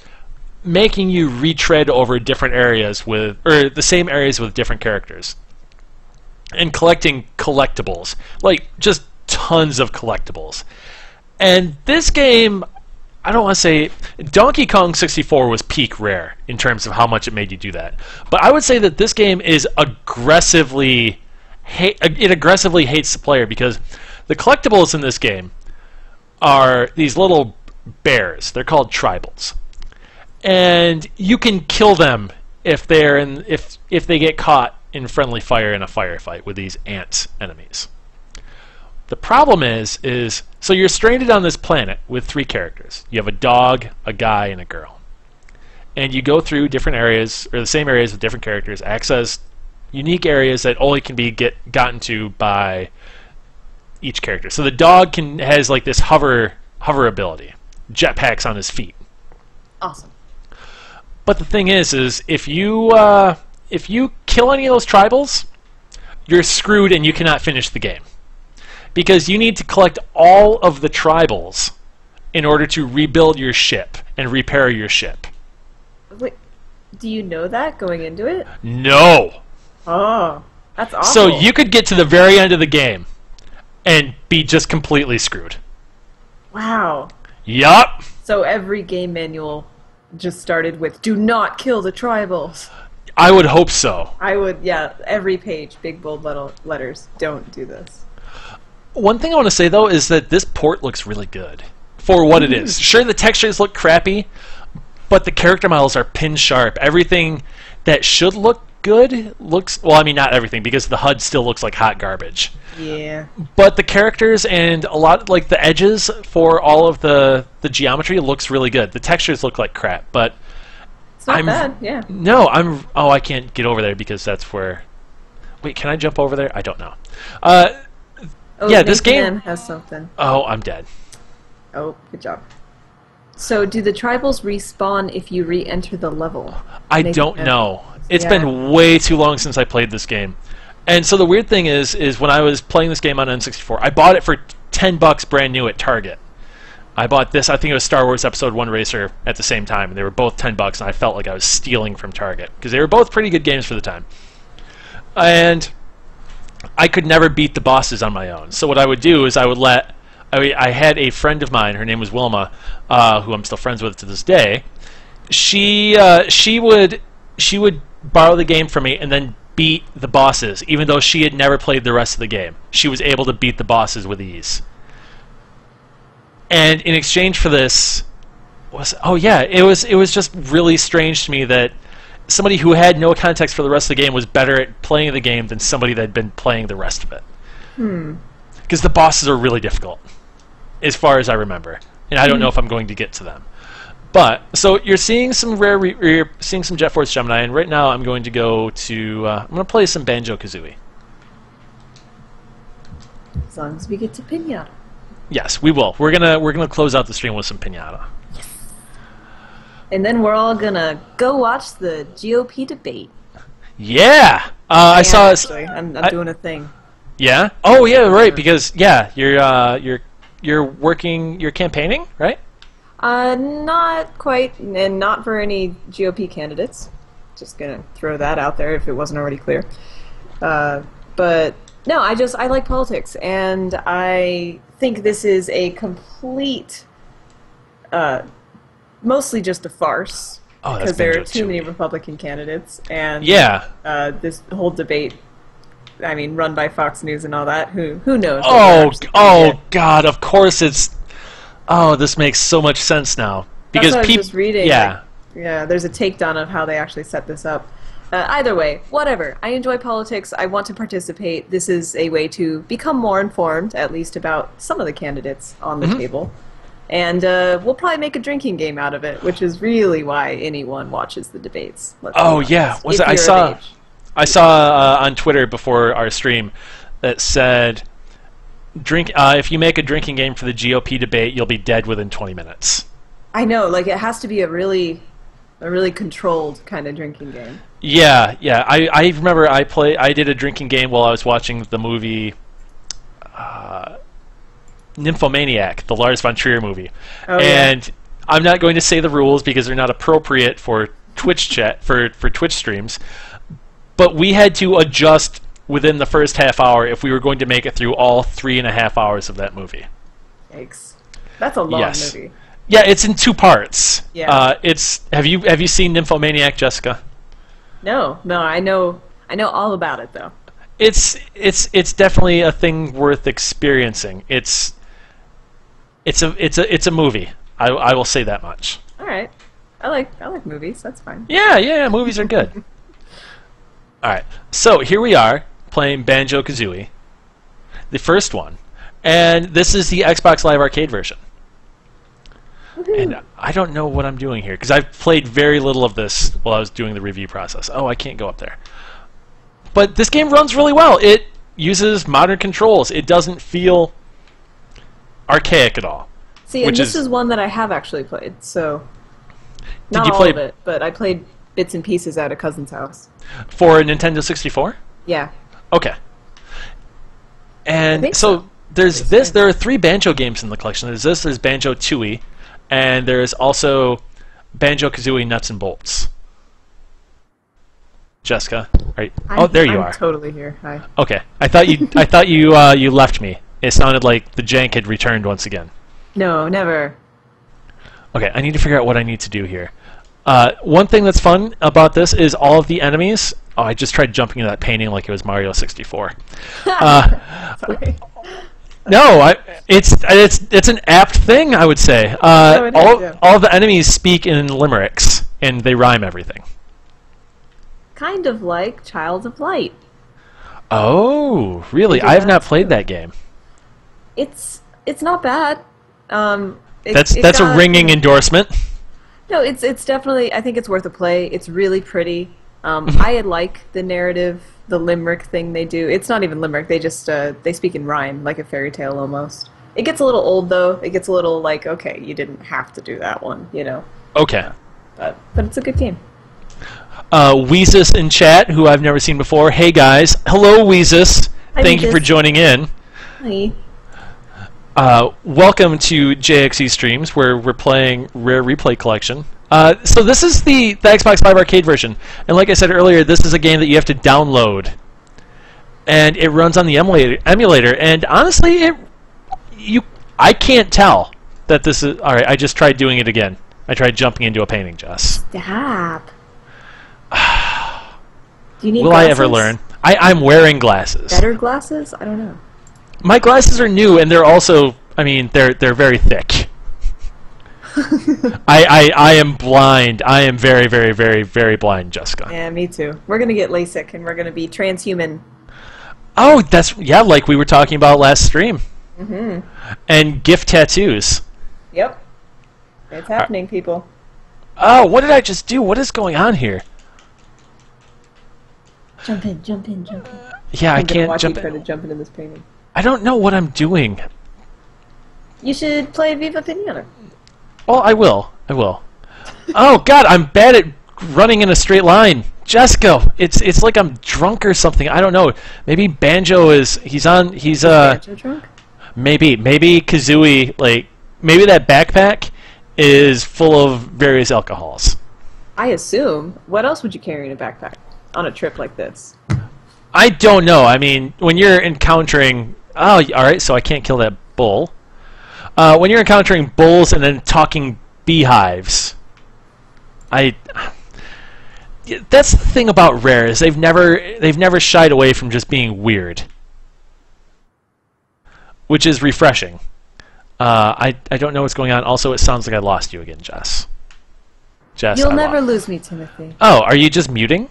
making you retread over different areas with, or the same areas with different characters, and collecting collectibles, like just tons of collectibles. And this game, I don't want to say Donkey Kong 64 was peak Rare in terms of how much it made you do that, but I would say that this game is aggressively hates the player, because the collectibles in this game are these little bears. They're called tribals, and you can kill them if they're if they get caught in friendly fire in a firefight with these ant enemies. The problem is so you're stranded on this planet with 3 characters. You have a dog, a guy, and a girl. And you go through different areas, or the same areas with different characters, access unique areas that only can be gotten to by each character. So the dog has like this hover ability, jetpacks on his feet. Awesome. But the thing is if you kill any of those tribals, you're screwed and you cannot finish the game, because you need to collect all of the tribals in order to rebuild your ship and repair your ship. Wait, do you know that going into it? No. Oh, that's awful. So you could get to the very end of the game and be just completely screwed. Wow. Yup. So every game manual just started with, do not kill the tribals. I would hope so. I would, yeah, every page, big bold letters, don't do this. One thing I want to say, though, is that this port looks really good for what it is. Sure, the textures look crappy, but the character models are pin sharp. Everything that should look good looks... Well, I mean, not everything, because the HUD still looks like hot garbage. Yeah. But the characters and a lot, like the edges for all of the geometry looks really good. The textures look like crap, but... It's not bad, yeah. No, Oh, I can't get over there because that's where... Wait, can I jump over there? I don't know. Yeah, this game has something. Oh, I'm dead. Oh, good job. So, do the tribals respawn if you re-enter the level? I don't know. It's been way too long since I played this game. And so the weird thing is when I was playing this game on N64, I bought it for $10 brand new at Target. I bought this, I think it was Star Wars Episode 1 Racer at the same time, and they were both $10, and I felt like I was stealing from Target, because they were both pretty good games for the time. And I could never beat the bosses on my own. So what I would do is I had a friend of mine, her name was Wilma, who I'm still friends with to this day. She would borrow the game from me and then beat the bosses, even though she had never played the rest of the game. She was able to beat the bosses with ease. And in exchange for this, it was just really strange to me that somebody who had no context for the rest of the game was better at playing the game than somebody that had been playing the rest of it. Because the bosses are really difficult, as far as I remember, and I don't know if I'm going to get to them. But so you're seeing some you're seeing some Force Gemini, and right now I'm going to go to I'm going to play some Banjo-Kazooie. As long as we get to Pinata. Yes, we will. We're gonna close out the stream with some Pinata. Yes. And then we're all gonna go watch the GOP debate. Yeah. I saw. Actually, I'm doing a thing. Yeah. Oh yeah, right. Because you're working. You're campaigning, right? Not quite, and not for any GOP candidates. Just gonna throw that out there if it wasn't already clear. But no, I like politics, and I think this is a complete, mostly just a farce. Oh, because there are too many Republican candidates, and this whole debate, I mean, run by Fox News and all that. Who knows? Oh God! Of course it's. Oh, this makes so much sense now because that's what I was just reading. Yeah, yeah. There's a takedown of how they actually set this up. Either way, whatever. I enjoy politics. I want to participate. This is a way to become more informed, at least about some of the candidates on the table. And we'll probably make a drinking game out of it, which is really why anyone watches the debates. Yeah, was it? I saw on Twitter before our stream that said, if you make a drinking game for the GOP debate, you'll be dead within 20 minutes. I know, like it has to be a really controlled kind of drinking game. Yeah. I remember I did a drinking game while I was watching the movie. Nymphomaniac, the Lars von Trier movie, and I'm not going to say the rules because they're not appropriate for Twitch chat for Twitch streams. But we had to adjust within the first half hour if we were going to make it through all 3.5 hours of that movie. Yikes! That's a long movie. Yeah, it's in 2 parts. Yeah. Have you seen Nymphomaniac, Jessica? No, I know all about it though. It's definitely a thing worth experiencing. It's a movie. I will say that much. All right, I like movies. That's fine. Yeah. Movies are good. All right, so here we are playing Banjo-Kazooie, the first one, and this is the Xbox Live Arcade version. And I don't know what I'm doing here because I've played very little of this while I was doing the review process. Oh, I can't go up there. But this game runs really well. It uses modern controls. It doesn't feel archaic at all. See, and this is one that I have actually played, so not Did you all play of it, but I played bits and pieces at a cousin's house. For a Nintendo 64? Yeah. Okay. And so there's this. There are 3 Banjo games in the collection. There's this. There's Banjo-Tooie, and there's also Banjo-Kazooie Nuts and Bolts. Jessica, right? Oh, there you are. I'm totally here. Hi. Okay, I thought you left me. It sounded like the jank had returned once again. No, never. Okay, I need to figure out what I need to do here. One thing that's fun about this is all of the enemies. Oh, I just tried jumping into that painting like it was Mario 64. Sorry. No, it's an apt thing, I would say. All the enemies speak in limericks, and they rhyme everything. Kind of like Child of Light. Oh, really? I have not played that game. It's not bad. That's a ringing endorsement. No, it's definitely. I think it's worth a play. It's really pretty. I like the narrative, the limerick thing they do. It's not even limerick. They just they speak in rhyme, like a fairy tale almost. It gets a little old though. It gets a little like, okay, you didn't have to do that one, you know. Okay. But it's a good game. Weezus in chat, who I've never seen before. Hey guys, hello Weezus. Thank you for joining in. Hi. Welcome to JXE streams, where we're playing Rare Replay Collection. So this is the Xbox Live Arcade version, and like I said earlier, this is a game that you have to download, and it runs on the emulator. And honestly, I can't tell that this is all right. I just tried doing it again. I tried jumping into a painting, Jess. Stop. Do you need Will glasses? I ever learn? I'm wearing glasses. Better glasses? I don't know. My glasses are new, and they're also, I mean, they're very thick. I am blind. I am very, very, very, very blind, Jessica. Yeah, me too. We're gonna get LASIK, and we're gonna be transhuman. Oh, yeah, like we were talking about last stream. Mm-hmm. And gift tattoos. Yep. It's happening, people. Oh, what did I just do? What is going on here? Jump in, jump in, jump in. Yeah, I can't jump in. Try to jump into this painting. I don't know what I'm doing. You should play Viva Pinata. Well, I will. Oh God, I'm bad at running in a straight line. Jessica, it's like I'm drunk or something. I don't know. Maybe Banjo is Banjo drunk? Maybe Kazooie, like maybe that backpack is full of various alcohols. I assume. What else would you carry in a backpack on a trip like this? I don't know. I mean, when you're encountering... Oh, all right, so I can't kill that bull. When you're encountering bulls and then talking beehives, that's the thing about Rare, is they've never shied away from just being weird, which is refreshing. I don't know what's going on. Also, it sounds like I lost you again, Jess. You'll never lose me, Timothy. Oh, are you just muting?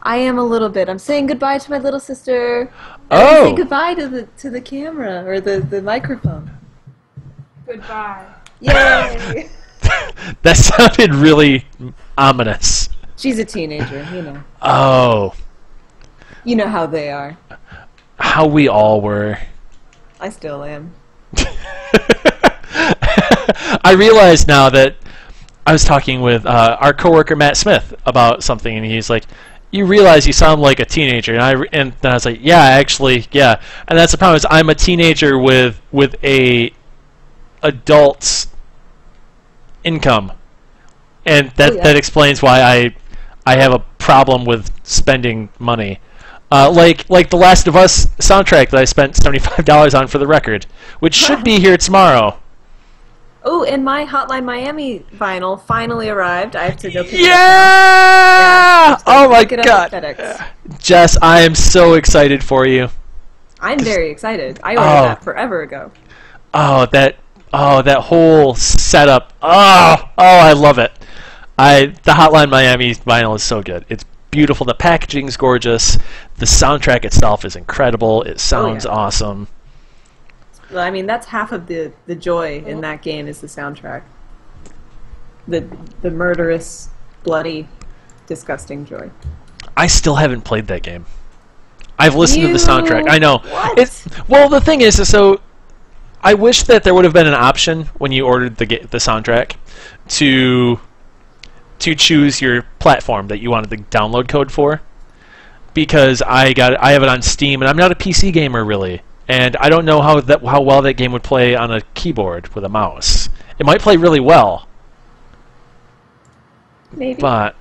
I am a little bit. I'm saying goodbye to my little sister. Oh! Say goodbye to the camera or the microphone. Goodbye. Yay! That sounded really ominous. She's a teenager, you know. Oh. You know how they are. How we all were. I still am. I realize now that I was talking with our coworker Matt Smith about something, and he's like, "You realize you sound like a teenager?" And then I was like, "Yeah, actually, yeah." And that's the problem, is I'm a teenager with a adult's income, and that explains why I have a problem with spending money. Like the Last of Us soundtrack that I spent $75 on for the record, which should be here tomorrow. Oh, and my Hotline Miami vinyl finally arrived. I have to go pick it up now. Yeah! Oh my pick it God. up at FedEx. Jess, I am so excited for you. I'm very excited. I ordered that forever ago. Oh, that whole setup. Oh, I love it. The Hotline Miami vinyl is so good. It's beautiful. The packaging's gorgeous. The soundtrack itself is incredible. It sounds awesome. Well, I mean, that's half of the joy in that game is the soundtrack. The murderous, bloody, disgusting joy. I still haven't played that game. I've listened to the soundtrack. I know. What? Well, the thing is, so I wish that there would have been an option when you ordered the soundtrack to choose your platform that you wanted the download code for, because I have it on Steam, and I'm not a PC gamer really, and I don't know how well that game would play on a keyboard with a mouse. It might play really well, maybe, but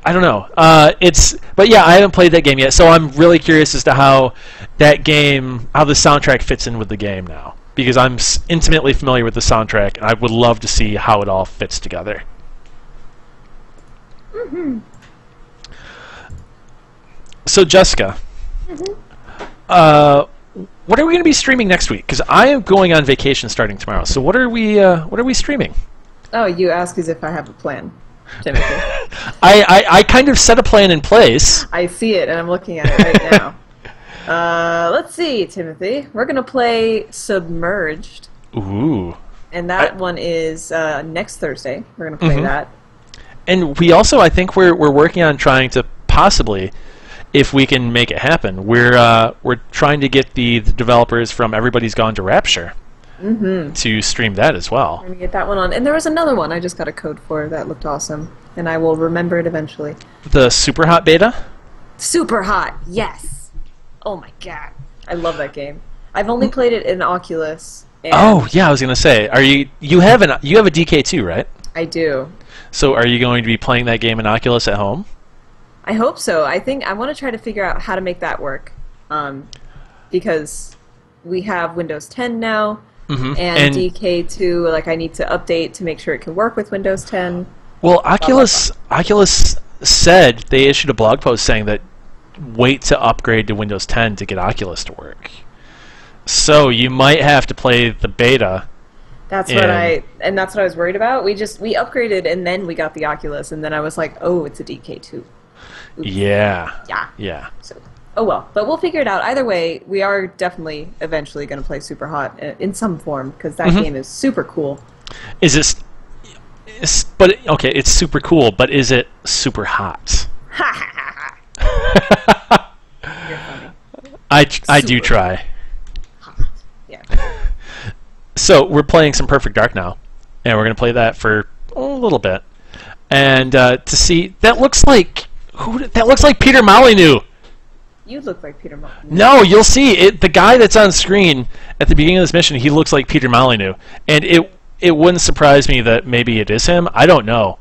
I don't know. But yeah, I haven't played that game yet, so I'm really curious as to how the soundtrack fits in with the game now, because I'm intimately familiar with the soundtrack, and I would love to see how it all fits together. Mm-hmm. So Jessica, what are we going to be streaming next week? Because I am going on vacation starting tomorrow. So what are we streaming? Oh, you ask as if I have a plan, Timothy. I kind of set a plan in place. I see it, and I'm looking at it right now. Let's see, Timothy. We're going to play Submerged. Ooh. And that one is next Thursday. We're going to play that. And we also, I think we're working on trying to possibly, if we can make it happen, we're trying to get the developers from Everybody's Gone to Rapture to stream that as well. We're going to get that one on. And there was another one I just got a code for that looked awesome, and I will remember it eventually. The Super Hot beta? Super Hot, yes! Oh my god. I love that game. I've only played it in Oculus. And oh, yeah, I was going to say, you have a DK2, right? I do. So are you going to be playing that game in Oculus at home? I hope so. I think I want to try to figure out how to make that work, because we have Windows 10 now, and DK2. Like, I need to update to make sure it can work with Windows 10. Well, Oculus said they issued a blog post saying that wait to upgrade to Windows 10 to get Oculus to work. So you might have to play the beta. That's what I was worried about. We upgraded and then we got the Oculus, and then I was like, oh, it's a DK2. Oops. Yeah. So, oh well, but we'll figure it out. Either way, we are definitely eventually going to play Super Hot in some form, because that game is super cool. Is it? But okay, it's super cool, but is it super hot? You're funny. I do try. Hot. Yeah. So we're playing some Perfect Dark now, and we're going to play that for a little bit, and to see that looks like Peter Molyneux. You look like Peter Molyneux. No, you'll see it. The guy that's on screen at the beginning of this mission, he looks like Peter Molyneux, and it wouldn't surprise me that maybe it is him. I don't know.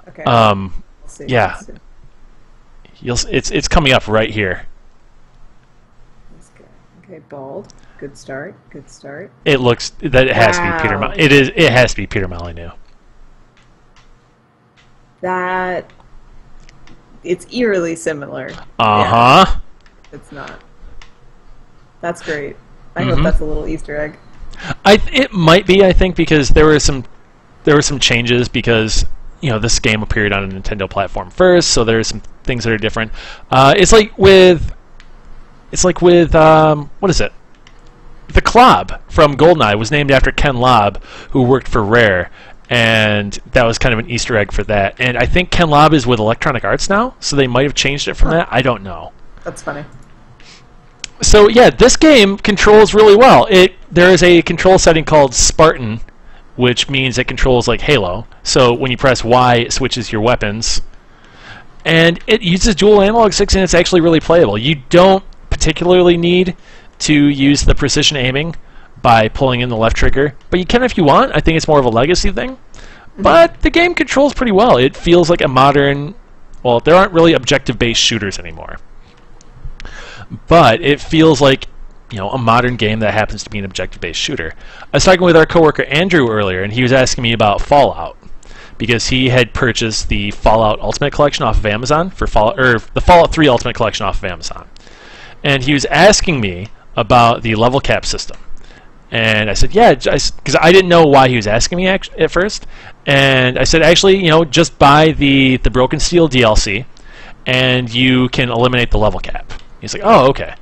Okay. We'll see. Yeah. Let's see. It's coming up right here. That's good. Okay, bald. Good start. Good start. It looks that it has to be Peter. Wow. It has to be Peter Molyneux. That it's eerily similar. Uh-huh. It's not. That's great. I hope that's a little Easter egg. It might be, I think, because there were some changes because this game appeared on a Nintendo platform first, so there's some things that are different. It's like with what is it? The Klob from GoldenEye was named after Ken Lobb, who worked for Rare, and that was kind of an Easter egg for that. And I think Ken Lobb is with Electronic Arts now, so they might have changed it from that. I don't know. That's funny. So yeah, this game controls really well. There is a control setting called Spartan, which means it controls like Halo. So when you press Y, it switches your weapons. And it uses dual analog sticks, and it's actually really playable. You don't particularly need to use the precision aiming by pulling in the left trigger, but you can if you want. I think it's more of a legacy thing. But the game controls pretty well. It feels like a modern... Well, there aren't really objective-based shooters anymore. But it feels like a modern game that happens to be an objective-based shooter. I was talking with our coworker Andrew earlier, and he was asking me about Fallout because he had purchased the Fallout Ultimate Collection off of Amazon for the Fallout 3 Ultimate Collection off of Amazon, and he was asking me about the level cap system, and I said, yeah, because I didn't know why he was asking me at first, and I said, actually, just buy the Broken Steel DLC, and you can eliminate the level cap. He's like, oh, okay.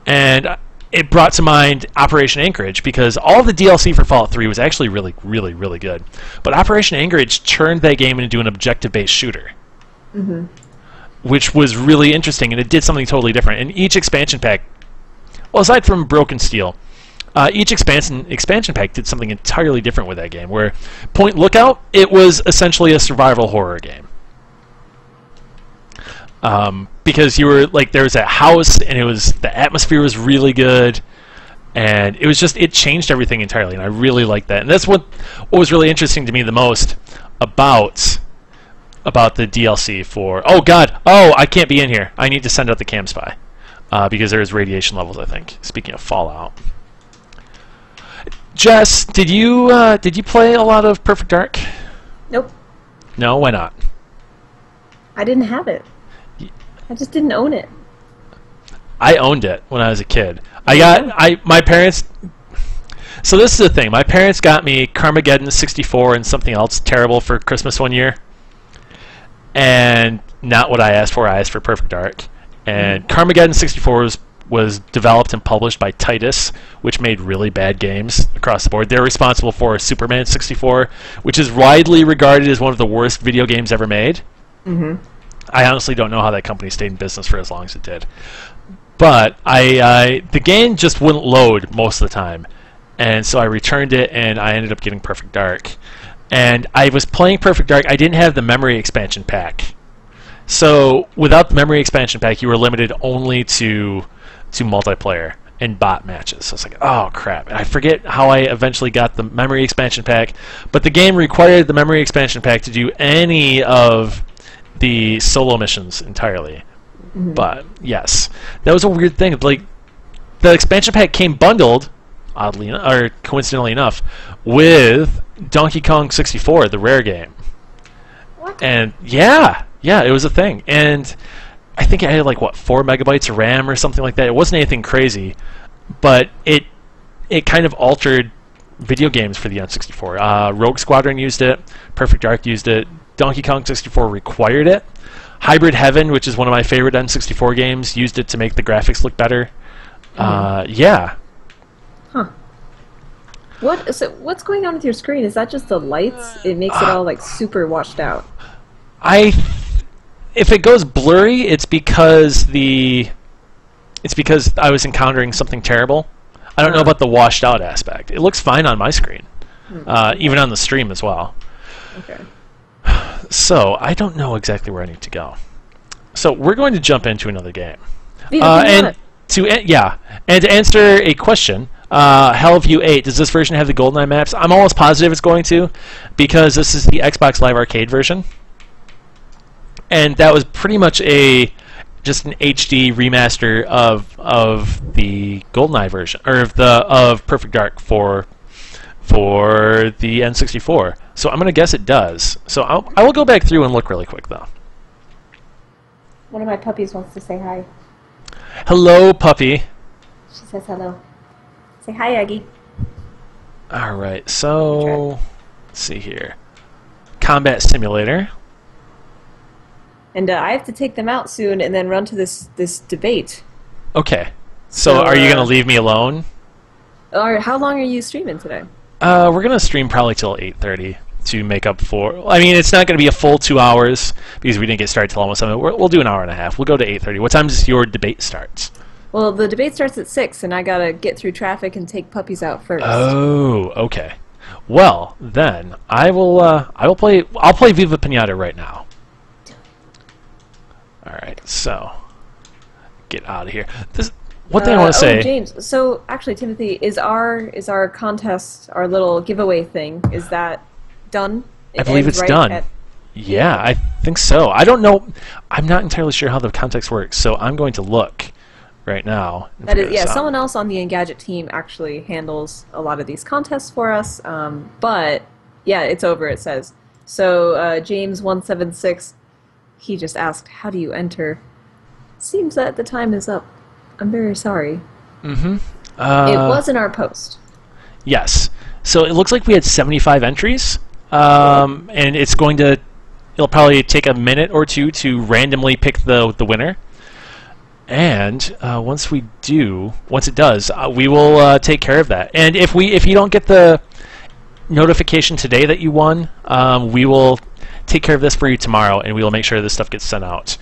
And it brought to mind Operation Anchorage, because all the DLC for Fallout 3 was actually really, really, really good. But Operation Anchorage turned that game into an objective-based shooter, which was really interesting, and it did something totally different. And each expansion pack, well, aside from Broken Steel, each expansion pack did something entirely different with that game, where Point Lookout, it was essentially a survival horror game. Because you were there was that house, and the atmosphere was really good, and it changed everything entirely, and I really liked that. And that's what was really interesting to me the most about the DLC for. Oh God! Oh, I can't be in here. I need to send out the cam spy because there's radiation levels, I think. Speaking of Fallout, Jess, did you play a lot of Perfect Dark? Nope. No, why not? I didn't have it. I just didn't own it. I owned it when I was a kid. My parents. So this is the thing. My parents got me Carmageddon 64 and something else terrible for Christmas one year, and not what I asked for. I asked for Perfect Dark, and Carmageddon 64 was developed and published by Titus, which made really bad games across the board. They're responsible for Superman 64, which is widely regarded as one of the worst video games ever made. I honestly don't know how that company stayed in business for as long as it did. But the game just wouldn't load most of the time. And so I returned it, and I ended up getting Perfect Dark. And I was playing Perfect Dark. I didn't have the memory expansion pack. So without the memory expansion pack, you were limited only to multiplayer and bot matches. So I was like, oh, crap. And I forget how I eventually got the memory expansion pack. But the game required the memory expansion pack to do any of the solo missions entirely. But yes, that was a weird thing. The expansion pack came bundled, oddly or coincidentally enough, with Donkey Kong 64, the Rare game. What? And yeah, it was a thing. And I think it had 4 megabytes of RAM or something like that. It wasn't anything crazy, but it kind of altered video games for the N64. Rogue Squadron used it. Perfect Dark used it. Donkey Kong 64 required it. Hybrid Heaven, which is one of my favorite N64 games, used it to make the graphics look better. Yeah. Huh. What's going on with your screen? Is that just the lights? It makes it all super washed out. If it goes blurry, it's because I was encountering something terrible. I don't know about the washed out aspect. It looks fine on my screen, even on the stream as well. Okay. So I don't know exactly where I need to go. So we're going to jump into another game. And to answer a question, Hellview 8, does this version have the GoldenEye maps? I'm almost positive it's going to, because this is the Xbox Live Arcade version. and that was pretty much just an HD remaster of the GoldenEye version, or of Perfect Dark for the N64. So I'm gonna guess it does. So I will go back through and look really quick though. One of my puppies wants to say hi. Hello, puppy. She says hello. Say hi, Aggie. All right. So let's see here. Combat Simulator. And I have to take them out soon and then run to this debate. Okay. So are you gonna leave me alone? Or how long are you streaming today? We're gonna stream probably till 8:30 to make up for. I mean, it's not gonna be a full 2 hours because we didn't get started till almost 7. We'll do an hour and a half. We'll go to 8:30. What time does your debate start? Well, the debate starts at 6, and I gotta get through traffic and take puppies out first. Oh, okay. Well, then I'll play Viva Pinata right now. All right, so get out of here. One thing I want to say. James. So actually, Timothy, is our contest, our little giveaway thing, is that done? I believe it's done. Yeah, I think so. I don't know. I'm not entirely sure how the context works, so I'm going to look right now. That is, yeah. Someone else on the Engadget team actually handles a lot of these contests for us. But yeah, it's over. It says so. James 176. He just asked, "How do you enter?" Seems that the time is up. I'm very sorry. Mm-hmm. It was in our post. Yes. So it looks like we had 75 entries, and it'll probably take a minute or two to randomly pick the winner. And once it does, we will take care of that. And if you don't get the notification today that you won, we will take care of this for you tomorrow, and we will make sure this stuff gets sent out.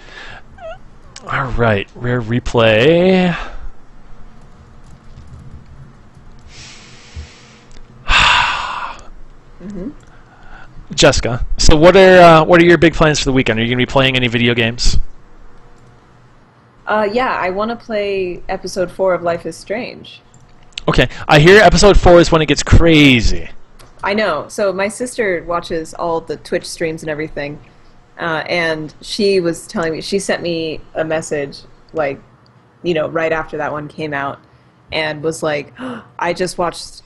All right, rare replay. Jessica, so what are your big plans for the weekend? Are you going to be playing any video games? Yeah, I want to play episode 4 of Life is Strange. Okay, I hear episode 4 is when it gets crazy. I know. So my sister watches all the Twitch streams and everything, and she was telling me, she sent me a message, like, right after that one came out, and was like, oh, I just watched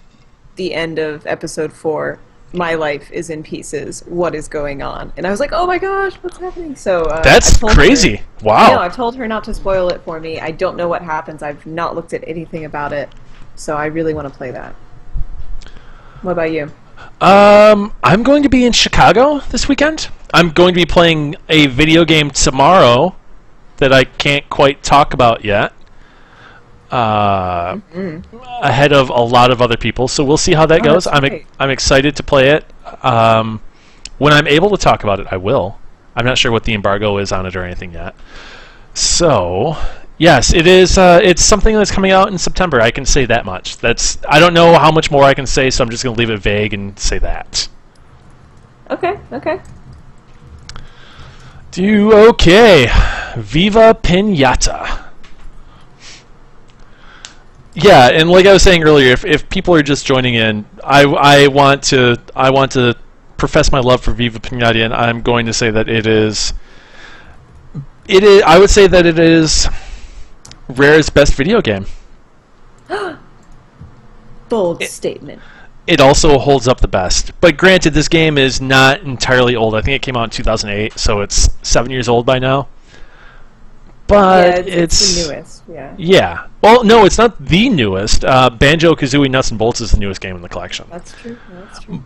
the end of episode 4. My life is in pieces. What is going on? And I was like, oh my gosh, what's happening? So that's crazy. Wow. No, I've told her not to spoil it for me. I don't know what happens. I've not looked at anything about it, so I really want to play that. What about you? I'm going to be in Chicago this weekend. I'm going to be playing a video game tomorrow that I can't quite talk about yet. Ahead of a lot of other people, so we'll see how that goes. I'm excited to play it. When I'm able to talk about it, I will. I'm not sure what the embargo is on it or anything yet. So, yes, it is. It's something that's coming out in September. I can say that much. I don't know how much more I can say, so I'm just going to leave it vague and say that. Okay. Okay. Viva Pinata. Yeah, and like I was saying earlier, if people are just joining in, I want to profess my love for Viva Pinata, and I'm going to say that it is. I would say that it is Rare's best video game. Bold statement. It also holds up the best. But granted, this game is not entirely old. I think it came out in 2008, so it's 7 years old by now. But yeah, it's the newest, yeah. Yeah. Well, no, it's not the newest. Banjo-Kazooie Nuts and Bolts is the newest game in the collection. That's true. Yeah.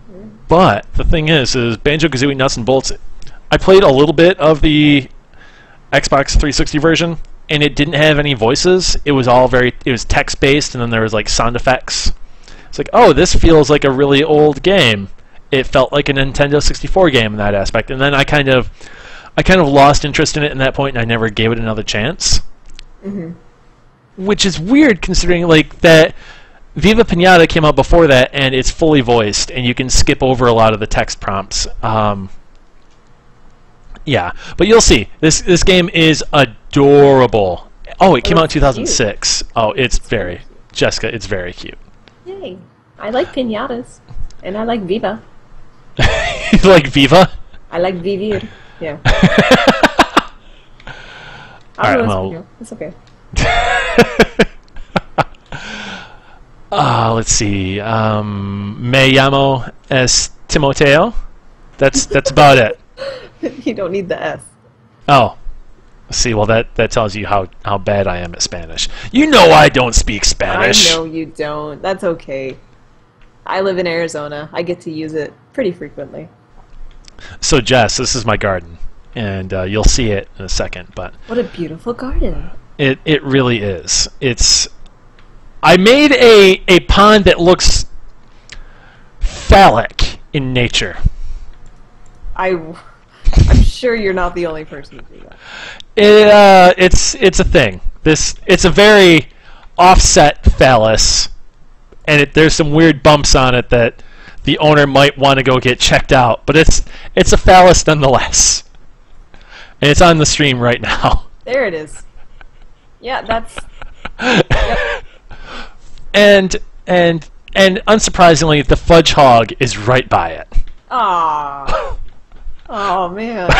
But the thing is Banjo-Kazooie Nuts and Bolts, I played a little bit of the Xbox 360 version, and it didn't have any voices. It was text-based, and then there was like sound effects. It's like, oh, this feels like a really old game. It felt like a Nintendo 64 game in that aspect. And then I kind of lost interest in it in that point, and I never gave it another chance. Mm-hmm. Which is weird, considering like that Viva Pinata came out before that, and it's fully voiced, and you can skip over a lot of the text prompts. Yeah, but you'll see. This game is adorable. Oh, it came out in 2006. Cute. Oh, Jessica, it's very cute. Yay! I like pinatas, and I like Viva. You like Viva? I like Vivir. Yeah. I'll right, do well, this video. It's okay. let's see. Me llamo es Timoteo. That's about it. You don't need the S. Oh. See, well, that tells you how bad I am at Spanish. You know I don't speak Spanish. I know you don't. That's okay. I live in Arizona. I get to use it pretty frequently. So, Jess, this is my garden, and you'll see it in a second. But what a beautiful garden! It really is. I made a pond that looks phallic in nature. I'm sure you're not the only person to do that. It's a thing. It's a very offset phallus, and there's some weird bumps on it that the owner might want to go get checked out. But it's a phallus nonetheless, and it's on the stream right now. There it is. Yeah, that's. Yep. And unsurprisingly, the fudge hog is right by it. Aww. Oh man.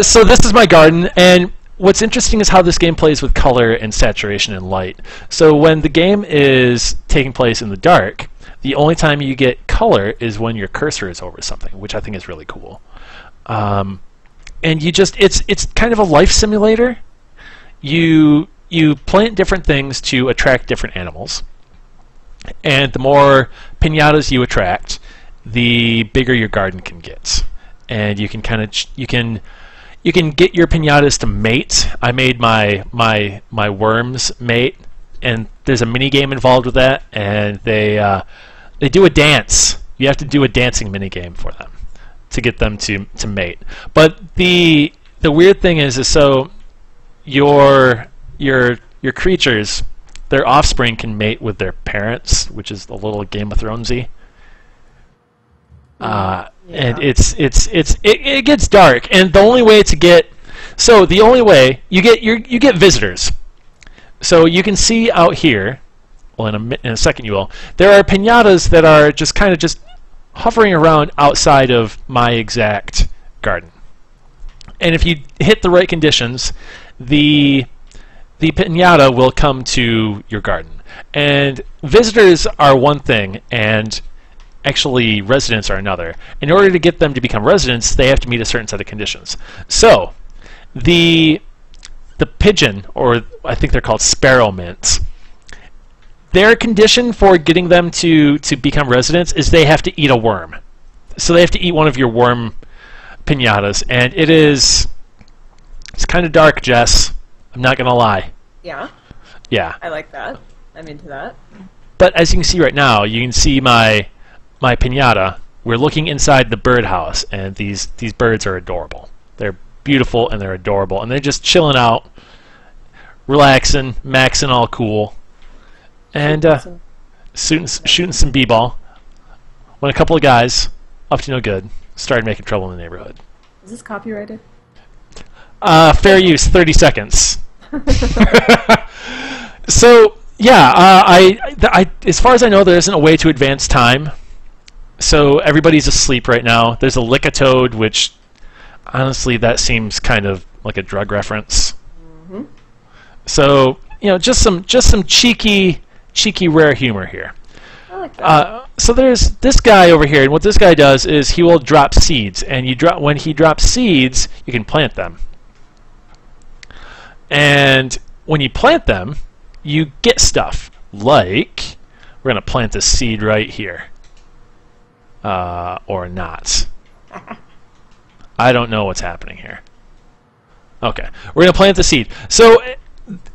So this is my garden, and what's interesting is how this game plays with color and saturation and light. So when the game is taking place in the dark, the only time you get color is when your cursor is over something, which I think is really cool. And it's kind of a life simulator. You plant different things to attract different animals, and the more piñatas you attract, the bigger your garden can get. And you can you can get your piñatas to mate. I made my worms mate, and there's a mini game involved with that, and they do a dance. You have to do a dancing mini game for them to get them to mate. But the weird thing is so your creatures, their offspring can mate with their parents, which is a little Game of Thronesy. Yeah. And it gets dark, and the only way you get visitors. So you can see out here, well, in a second you will. There are piñatas that are just hovering around outside of my exact garden, and if you hit the right conditions, the piñata will come to your garden. And visitors are one thing, and actually residents are another. In order to get them to become residents, they have to meet a certain set of conditions. So the pigeon, or I think they're called sparrow mints, their condition for getting them to become residents is they have to eat a worm. So they have to eat one of your worm piñatas, and it's kind of dark, Jess. I'm not gonna lie. Yeah. Yeah. I like that. I'm into that. But as you can see right now, you can see my piñata. We're looking inside the birdhouse, and these birds are adorable. They're beautiful and they're adorable, and they're just chilling out, relaxing, maxing all cool, and shooting some b-ball. When a couple of guys, up to no good, started making trouble in the neighborhood. Is this copyrighted? Fair use, 30 seconds. So yeah, I as far as I know, there isn't a way to advance time. So everybody's asleep right now. There's a lick-a-toad, which honestly that seems kind of like a drug reference. Mm-hmm. So just some cheeky rare humor here. I like that. So there's this guy over here, and what this guy does is he will drop seeds, and when he drops seeds, you can plant them. And when you plant them, you get stuff like, we're going to plant this seed right here. Or not. I don't know what's happening here. Okay, we're going to plant the seed. So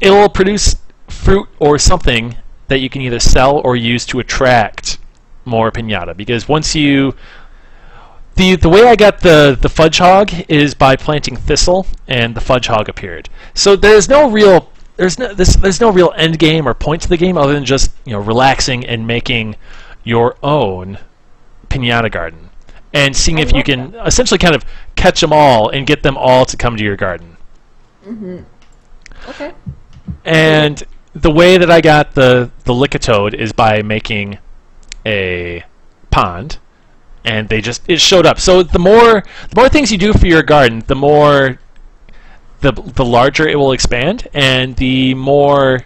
it will produce fruit or something that you can either sell or use to attract more piñata. Because once you... The way I got the fudge hog is by planting thistle, and the fudge hog appeared. So there's no real end game or point to the game other than just relaxing and making your own piñata garden and seeing if you can essentially kind of catch them all and get them all to come to your garden. Mm-hmm. Okay. And the way that I got the lick-a-toad is by making a pond, and it showed up. So the more things you do for your garden, the more the larger it will expand, and the more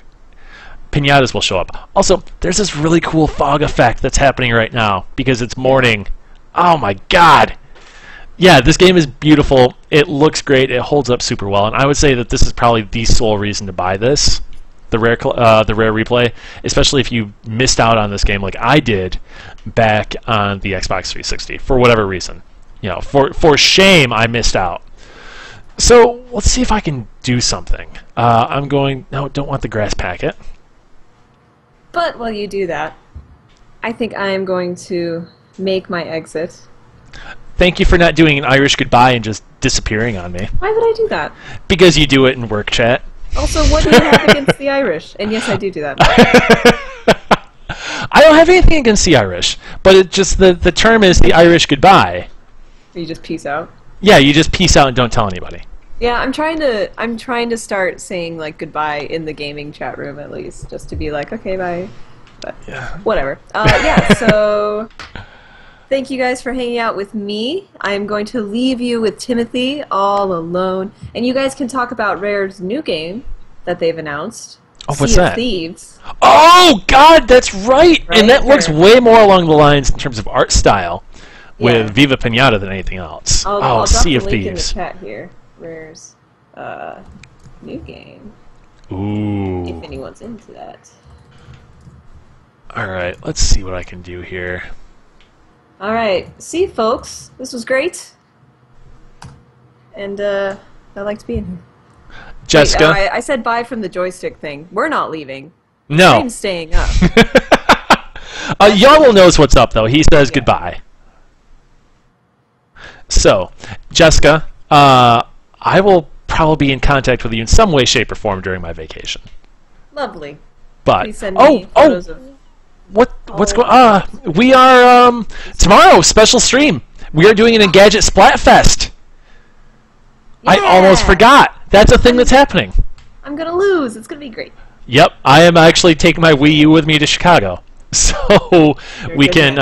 pinatas will show up. Also, there's this really cool fog effect that's happening right now because it's morning. Oh my god! Yeah, this game is beautiful. It looks great. It holds up super well, and I would say that this is probably the sole reason to buy this, the rare replay, especially if you missed out on this game like I did back on the Xbox 360 for whatever reason. You know, for shame, I missed out. So let's see if I can do something. No, don't want the grass packet. But while you do that, I think I am going to make my exit. Thank you for not doing an Irish goodbye and just disappearing on me. Why would I do that? Because you do it in work chat. Also, what do you have against the Irish? And yes, I do that. I don't have anything against the Irish, but it just the term is the Irish goodbye. You just peace out? Yeah, you just peace out and don't tell anybody. Yeah, I'm trying to start saying like goodbye in the gaming chat room at least, just to be like, okay, bye. But yeah. Whatever. Yeah, so thank you guys for hanging out with me. I'm going to leave you with Timothy all alone, and you guys can talk about Rare's new game that they've announced. Oh, what's Sea of that? Thieves. Oh God, that's right. And that looks Or- way more along the lines in terms of art style with Yeah. Viva Pinata than anything else. I'll drop Sea the of link in the Thieves. chat here. Rare's new game, Ooh. if anyone's into that. All right, let's see what I can do here. All right, see, folks, this was great, and I liked being here. Jessica? Wait, I said bye from the joystick thing. We're not leaving. No. I'm staying up. Yarl knows what's up, though. He says goodbye. So, Jessica, I will probably be in contact with you in some way, shape, or form during my vacation. Lovely. But Please send me photos of. what's going on? We are tomorrow special stream. We are doing an Engadget Splatfest. I almost forgot. That's a thing that's happening. I'm gonna lose. It's gonna be great. Yep, I am actually taking my Wii U with me to Chicago, so we can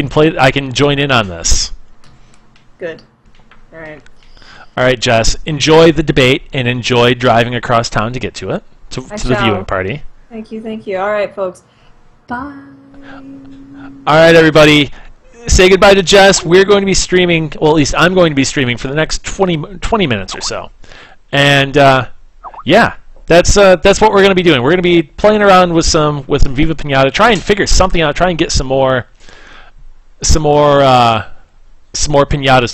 play. I can join in on this. Good. All right. All right, Jess. Enjoy the debate and enjoy driving across town to get to it to the shall. viewing party. Thank you. Thank you. All right, folks. Bye. All right, everybody. Say goodbye to Jess. We're going to be streaming. Well, at least I'm going to be streaming for the next 20 minutes or so. And yeah, that's what we're going to be doing. We're going to be playing around with some Viva Pinata, try and figure something out, try and get some more pinatas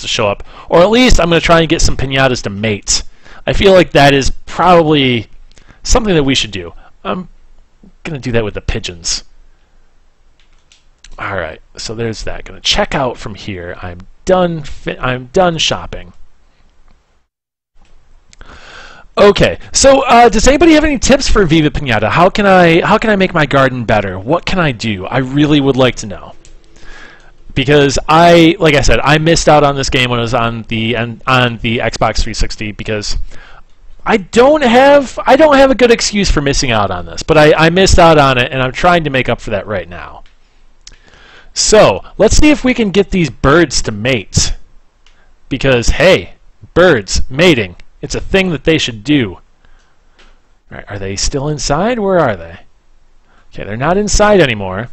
to show up, or at least I'm going to try and get some pinatas to mate. I feel like that is probably something that we should do. I'm going to do that with the pigeons. All right, so there's that. Going to check out from here. I'm done shopping. Okay, so does anybody have any tips for Viva Pinata? How can I make my garden better? What can I do? I really would like to know. Because like I said, I missed out on this game when it was on the Xbox 360 because I don't have a good excuse for missing out on this, but I missed out on it, and I'm trying to make up for that right now. So let's see if we can get these birds to mate. Because hey, birds mating, it's a thing that they should do. All right, are they still inside? Where are they? Okay, they're not inside anymore.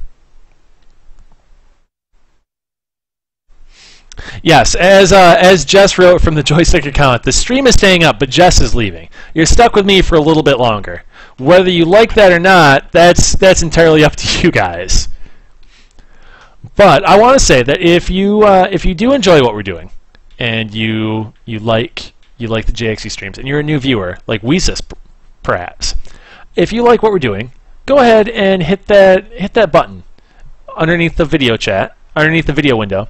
Yes, as Jess wrote from the Joystick account, the stream is staying up, but Jess is leaving. You're stuck with me for a little bit longer. Whether you like that or not, that's entirely up to you guys. But I want to say that if you do enjoy what we're doing, and you like the JXE streams, and you're a new viewer, like Weezus perhaps, if you like what we're doing, go ahead and hit that button underneath the video chat, underneath the video window,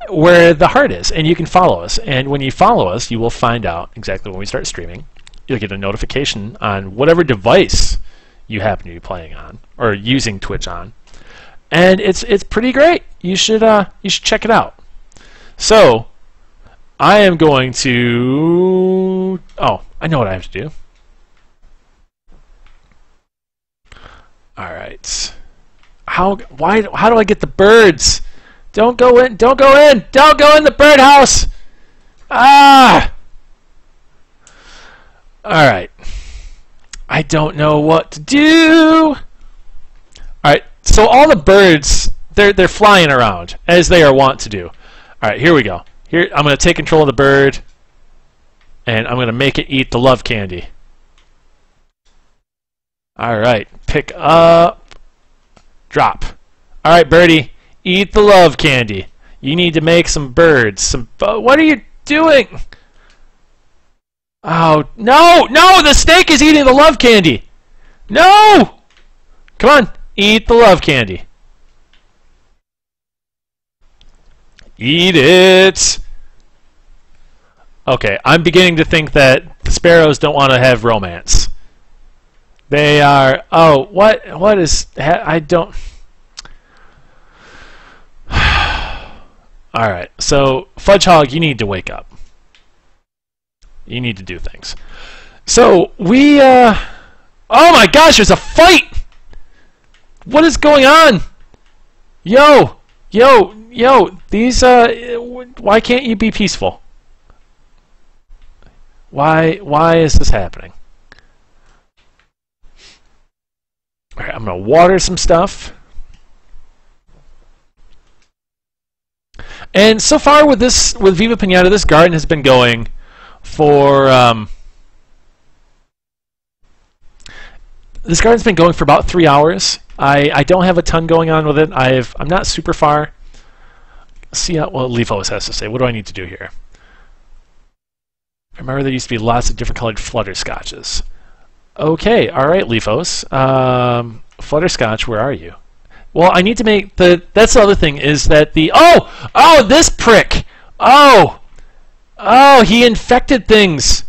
where the heart is, and you can follow us. And when you follow us, you will find out exactly when we start streaming. You'll get a notification on whatever device you happen to be playing on or using Twitch on, and it's pretty great. You should check it out. So I am going to. Oh, I know what I have to do. All right. How do I get the birds Don't go in! Don't go in! Don't go in the birdhouse! Ah! Alright. I don't know what to do! Alright, so all the birds, they're flying around, as they are wont to do. Alright, here we go. Here, I'm going to take control of the bird, and I'm going to make it eat the love candy. Alright, pick up, drop. Alright, birdie, eat the love candy. You need to make some birds. What are you doing? Oh, no! No! The snake is eating the love candy! No! Come on, eat the love candy. Eat it! Okay, I'm beginning to think that the sparrows don't want to have romance. They are... Oh, what is... I don't... Alright, so, Fudgehog, you need to wake up. You need to do things. So, we, Oh my gosh, there's a fight! What is going on? Yo! Yo! Yo! These, why can't you be peaceful? Why is this happening? Alright, I'm gonna water some stuff. And so far with Viva Pinata, this garden has been going for this garden's been going for about 3 hours. I don't have a ton going on with it. I'm not super far. Let's see what Leafos has to say. What do I need to do here? Remember, there used to be lots of different colored flutterscotches. Okay, all right, Leafos. Flutterscotch, where are you? Well, I need to make that's the other thing, is that oh, this prick! Oh, he infected things.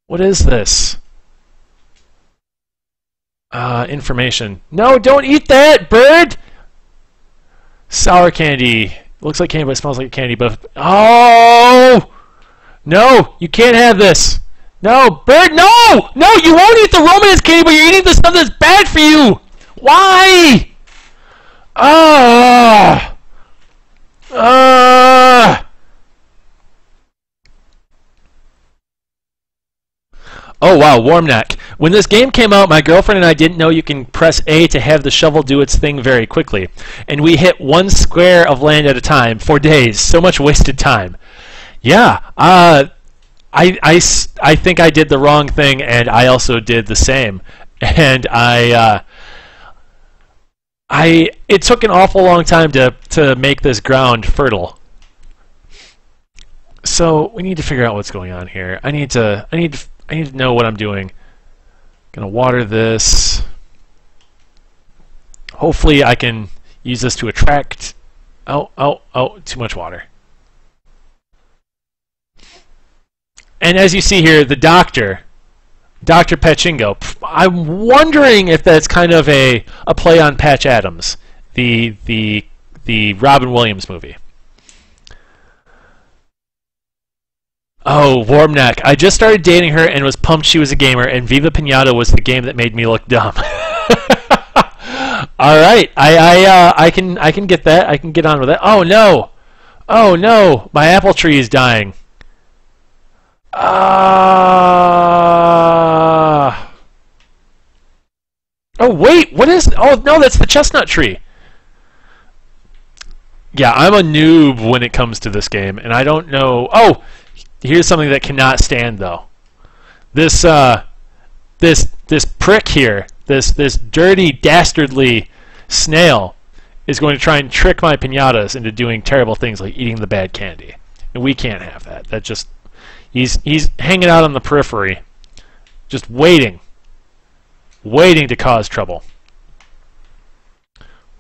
What is this? Information. No, don't eat that, bird! Sour candy. Looks like candy, but it smells like candy. But oh, no, you can't have this. No, bird, no! No, you won't eat the romance candy, but you're eating the stuff that's bad for you! Why? Ah! Ah! Oh wow, warm neck. When this game came out, my girlfriend and I didn't know you can press A to have the shovel do its thing very quickly. And we hit one square of land at a time for days. So much wasted time. Yeah, I think I did the wrong thing, and I also did the same. And it took an awful long time to make this ground fertile. So we need to figure out what's going on here. I need to know what I'm doing. Gonna water this. Hopefully I can use this to attract. Oh, too much water. And as you see here, the Dr. Pachingo. I'm wondering if that's kind of a play on Patch Adams, the Robin Williams movie. Oh, warm neck. I just started dating her and was pumped she was a gamer, and Viva Pinata was the game that made me look dumb. All right, I can get that. I can get on with that. Oh no, my apple tree is dying. Oh wait, what is? Oh no, that's the chestnut tree. Yeah, I'm a noob when it comes to this game, and I don't know. Oh, here's something that cannot stand though. This prick here, this dirty, dastardly snail, is going to try and trick my pinatas into doing terrible things like eating the bad candy, and we can't have that. That just he's hanging out on the periphery, just waiting to cause trouble.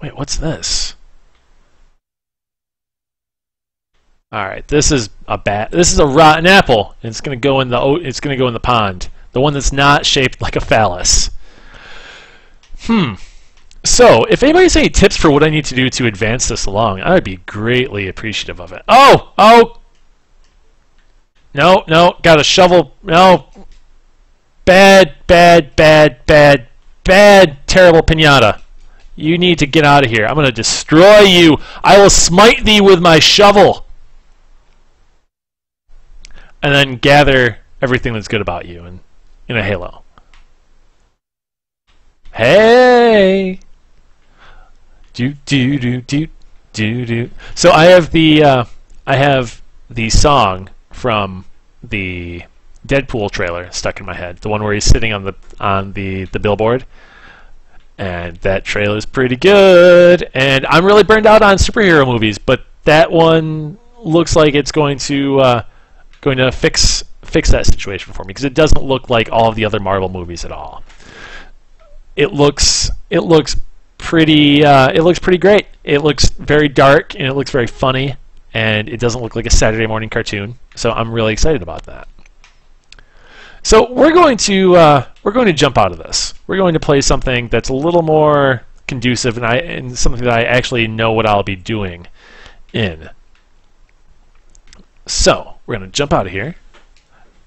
Wait, what's this? All right, this is a rotten apple. And it's gonna go in the pond. The one that's not shaped like a phallus. So, if anybody has any tips for what I need to do to advance this along, I would be greatly appreciative of it. Oh! No, got a shovel. No. Bad, terrible pinata. You need to get out of here. I'm going to destroy you. I will smite thee with my shovel. And then gather everything that's good about you in a halo. Hey! Do do do do do do. So I have the song from the Deadpool trailer stuck in my head. The one where he's sitting on the billboard. And that trailer is pretty good. And I'm really burned out on superhero movies, but that one looks like it's going to fix that situation for me, because it doesn't look like all of the other Marvel movies at all. It looks pretty great. It looks very dark and it looks very funny, and it doesn't look like a Saturday morning cartoon. So I'm really excited about that. So we're going to jump out of this. We're going to play something that's a little more conducive and something that I actually know what I'll be doing in. So we're going to jump out of here,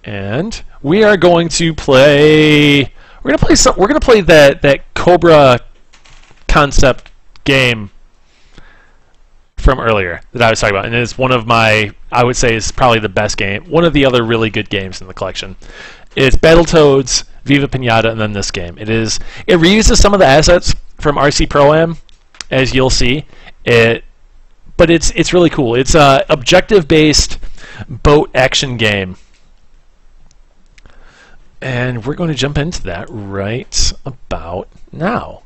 and we are going to play. We're going to play that Cobra concept game from earlier that I was talking about, and it's one of my, I would say, is probably the best game. One of the other really good games in the collection. It's Battletoads, Viva Pinata, and then this game. It reuses some of the assets from RC Pro-Am, as you'll see. But it's really cool. It's a objective-based boat action game. And we're going to jump into that right about now.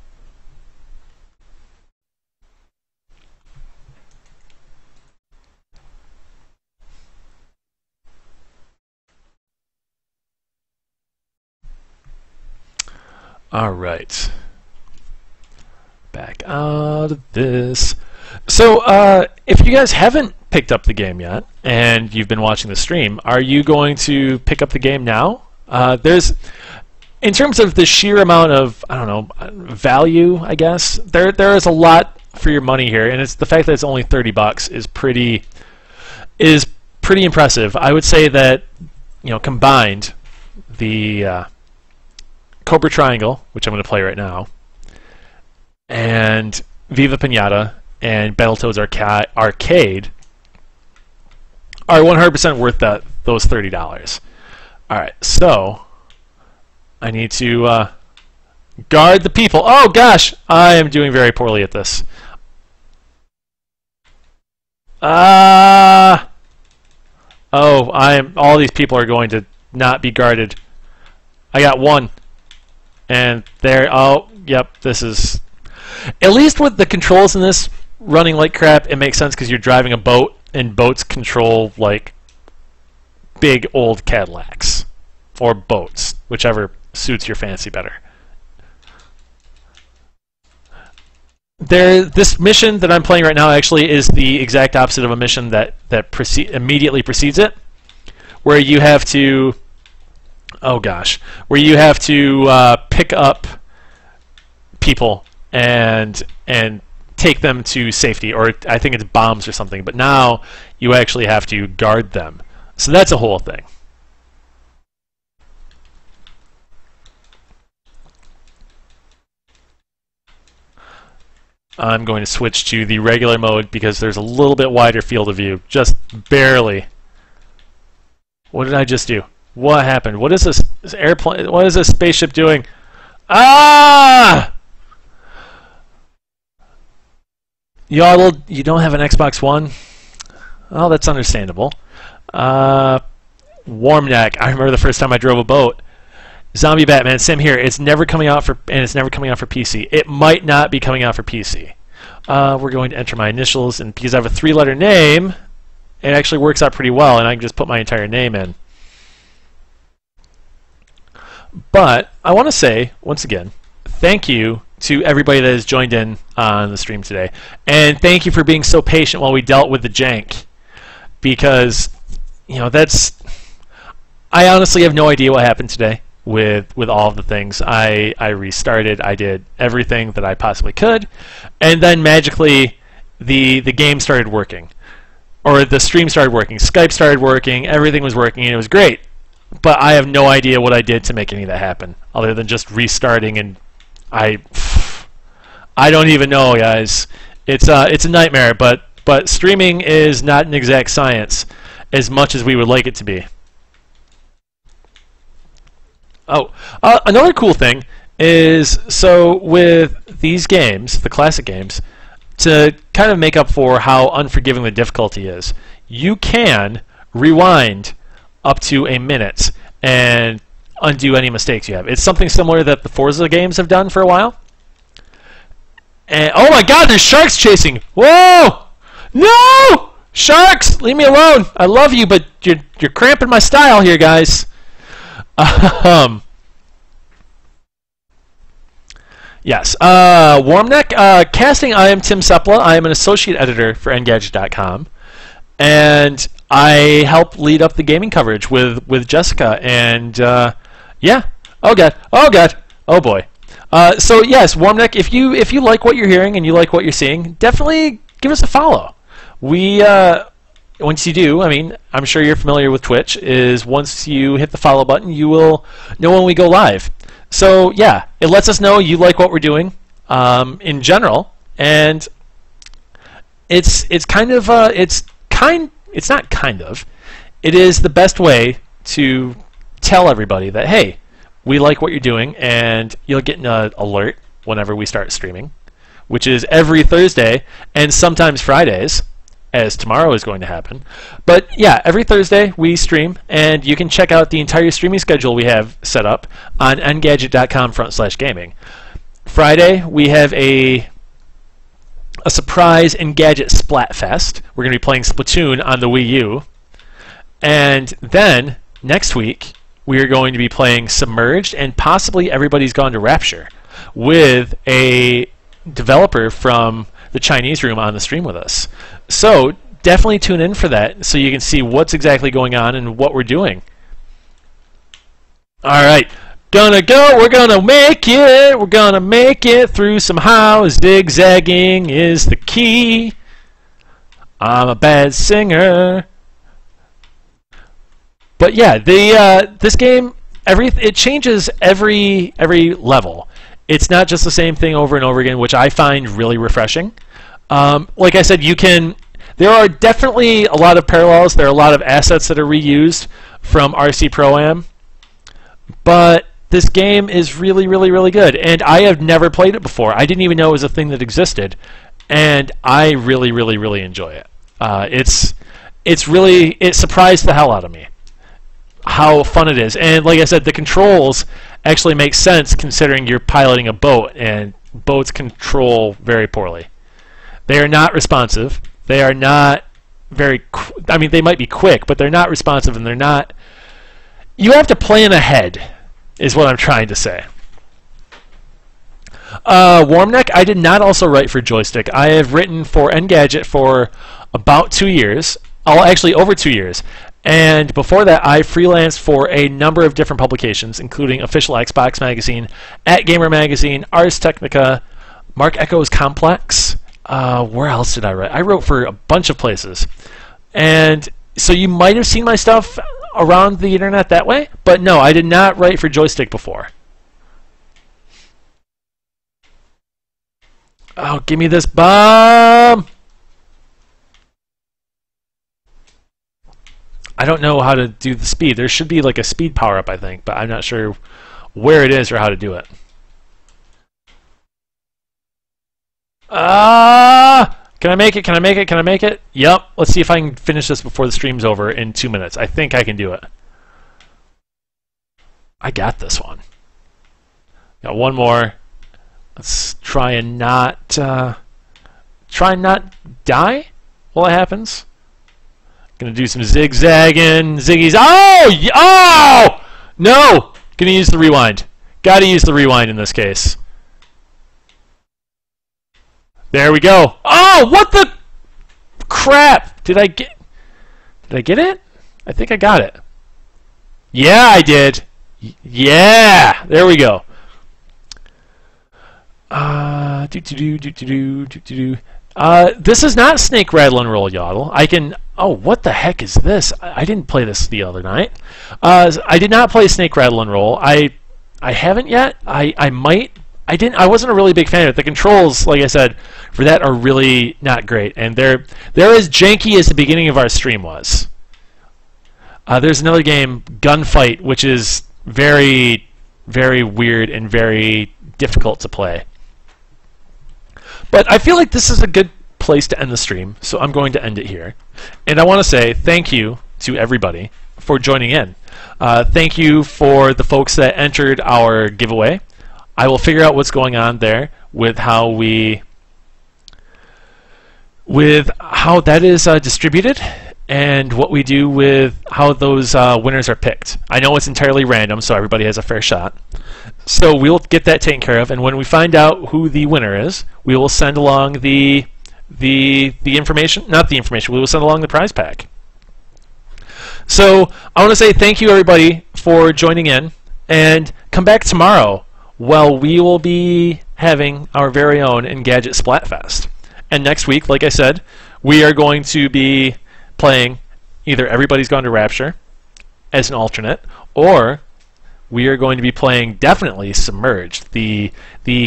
All right. Back out of this. So, if you guys haven't picked up the game yet, and you've been watching the stream, are you going to pick up the game now? In terms of the sheer amount of, I don't know, value, I guess, there is a lot for your money here, and it's the fact that it's only $30 is pretty impressive. I would say that, you know, combined, the Cobra Triangle, which I'm going to play right now, and Viva Pinata and Battletoads Arcade are 100% worth those $30. All right, so I need to guard the people. Oh gosh, I am doing very poorly at this. Oh, all these people are going to not be guarded. I got one. And there, oh, yep, this is... At least with the controls in this running like crap, it makes sense because you're driving a boat, and boats control, like, big old Cadillacs. Or boats, whichever suits your fancy better. This mission that I'm playing right now actually is the exact opposite of a mission that immediately precedes it, where you have to... Oh gosh, where you have to pick up people and take them to safety, or I think it's bombs or something. But now you actually have to guard them, so that's a whole thing. I'm going to switch to the regular mode because there's a little bit wider field of view, just barely. What did I just do? What happened? What is this airplane? What is this spaceship doing? Ah! Yodel, you don't have an Xbox One? Oh, that's understandable. Warm Neck. I remember the first time I drove a boat. Zombie Batman. Same here. It's never coming out for PC. It might not be coming out for PC. We're going to enter my initials, and because I have a 3-letter name, it actually works out pretty well, and I can just put my entire name in. But I want to say, once again, thank you to everybody that has joined in on the stream today. And thank you for being so patient while we dealt with the jank. Because, you know, I honestly have no idea what happened today with all of the things. I restarted. I did everything that I possibly could. And then magically, the game started working. Or the stream started working. Skype started working. Everything was working, and it was great. But I have no idea what I did to make any of that happen, other than just restarting, and I I don't even know, guys. It's a nightmare, but streaming is not an exact science as much as we would like it to be. Oh, another cool thing is, so with these games, the classic games, to kind of make up for how unforgiving the difficulty is, you can rewind up to a minute and undo any mistakes you have. It's something similar that the Forza games have done for a while. And oh my God, there's sharks chasing! Whoa! No! Sharks! Leave me alone! I love you, but you're cramping my style here, guys. Yes. Warmneck, casting, I am Tim Sepla. I am an associate editor for Engadget.com. And I help lead up the gaming coverage with Jessica. And, yeah. Oh, God. Oh, God. Oh, boy. So, yes, Warmneck, if you like what you're hearing and you like what you're seeing, definitely give us a follow. Once you do, I mean, I'm sure you're familiar with Twitch, is once you hit the follow button, you will know when we go live. So yeah, it lets us know you like what we're doing in general, and it is the best way to tell everybody that, hey, we like what you're doing, and you'll get an alert whenever we start streaming, which is every Thursday and sometimes Fridays, as tomorrow is going to happen. But yeah, every Thursday we stream, and you can check out the entire streaming schedule we have set up on engadget.com/gaming. Friday we have a surprise Engadget Splatfest. We're going to be playing Splatoon on the Wii U. And then next week we are going to be playing Submerged and possibly Everybody's Gone to Rapture with a developer from the Chinese room on the stream with us. So definitely tune in for that so you can see what's exactly going on and what we're doing. Alright, we're gonna make it through somehow. Zigzagging is the key. I'm a bad singer. But yeah, this game, it changes every level. It's not just the same thing over and over again, which I find really refreshing. Like I said, there are definitely a lot of parallels. There are a lot of assets that are reused from RC Pro-Am. But this game is really, really, really good. And I have never played it before. I didn't even know it was a thing that existed. And I really, really, really enjoy it. It surprised the hell out of me how fun it is. And like I said, the controls actually make sense considering you're piloting a boat, and boats control very poorly. They are not responsive. They are not very... I mean, they might be quick, but they're not responsive, and they're not... You have to plan ahead, is what I'm trying to say. Warmneck, I did not also write for Joystick. I have written for Engadget for about 2 years. Oh, actually, over 2 years. And before that, I freelanced for a number of different publications, including Official Xbox Magazine, At Gamer Magazine, Ars Technica, Mark Echo's Complex. Where else did I write? I wrote for a bunch of places. And so you might have seen my stuff around the internet that way, but no, I did not write for Joystick before. Oh, give me this bomb! I don't know how to do the speed. There should be like a speed power-up, I think, but I'm not sure where it is or how to do it. Can I make it? Can I make it? Can I make it? Yep. Let's see if I can finish this before the stream's over in 2 minutes. I think I can do it. I got this one. Got one more. Let's try and not die while it happens. Gonna do some zigzagging, ziggies. Oh! Oh! No! Gonna use the rewind. Gotta use the rewind in this case. There we go. Oh! What the crap? Did I get it? I think I got it. Yeah, I did. Yeah! There we go. This is not Snake Rattle and Roll Yodel. I can... Oh, what the heck is this? I didn't play this the other night. I did not play Snake Rattle and Roll. I haven't yet. I might I wasn't a really big fan of it. The controls, like I said, for that are really not great, and they're as janky as the beginning of our stream was. There's another game, Gunfight, which is very, very weird and very difficult to play. But I feel like this is a good place to end the stream, so I'm going to end it here. And I want to say thank you to everybody for joining in. Thank you for the folks that entered our giveaway. I will figure out what's going on there with how that is distributed, and what we do with how those winners are picked. I know it's entirely random, so everybody has a fair shot. So we'll get that taken care of, and when we find out who the winner is, we will send along the information, not the information, we will send along the prize pack. So I want to say thank you, everybody, for joining in, and come back tomorrow. Well, we will be having our very own Engadget Splatfest. And next week, like I said, we are going to be playing either Everybody's Gone to Rapture as an alternate, or we are going to be playing definitely Submerged. The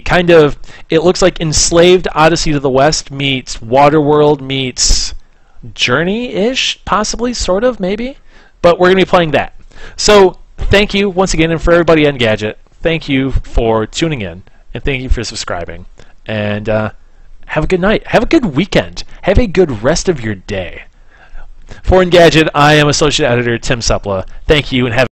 kind of, it looks like Enslaved Odyssey to the West meets Waterworld meets Journey-ish, possibly, sort of, maybe. But we're going to be playing that. So thank you once again, and for everybody on Engadget, thank you for tuning in, and thank you for subscribing. And have a good night. Have a good weekend. Have a good rest of your day. For Engadget, I am Associate Editor Tim Suppla. Thank you, and have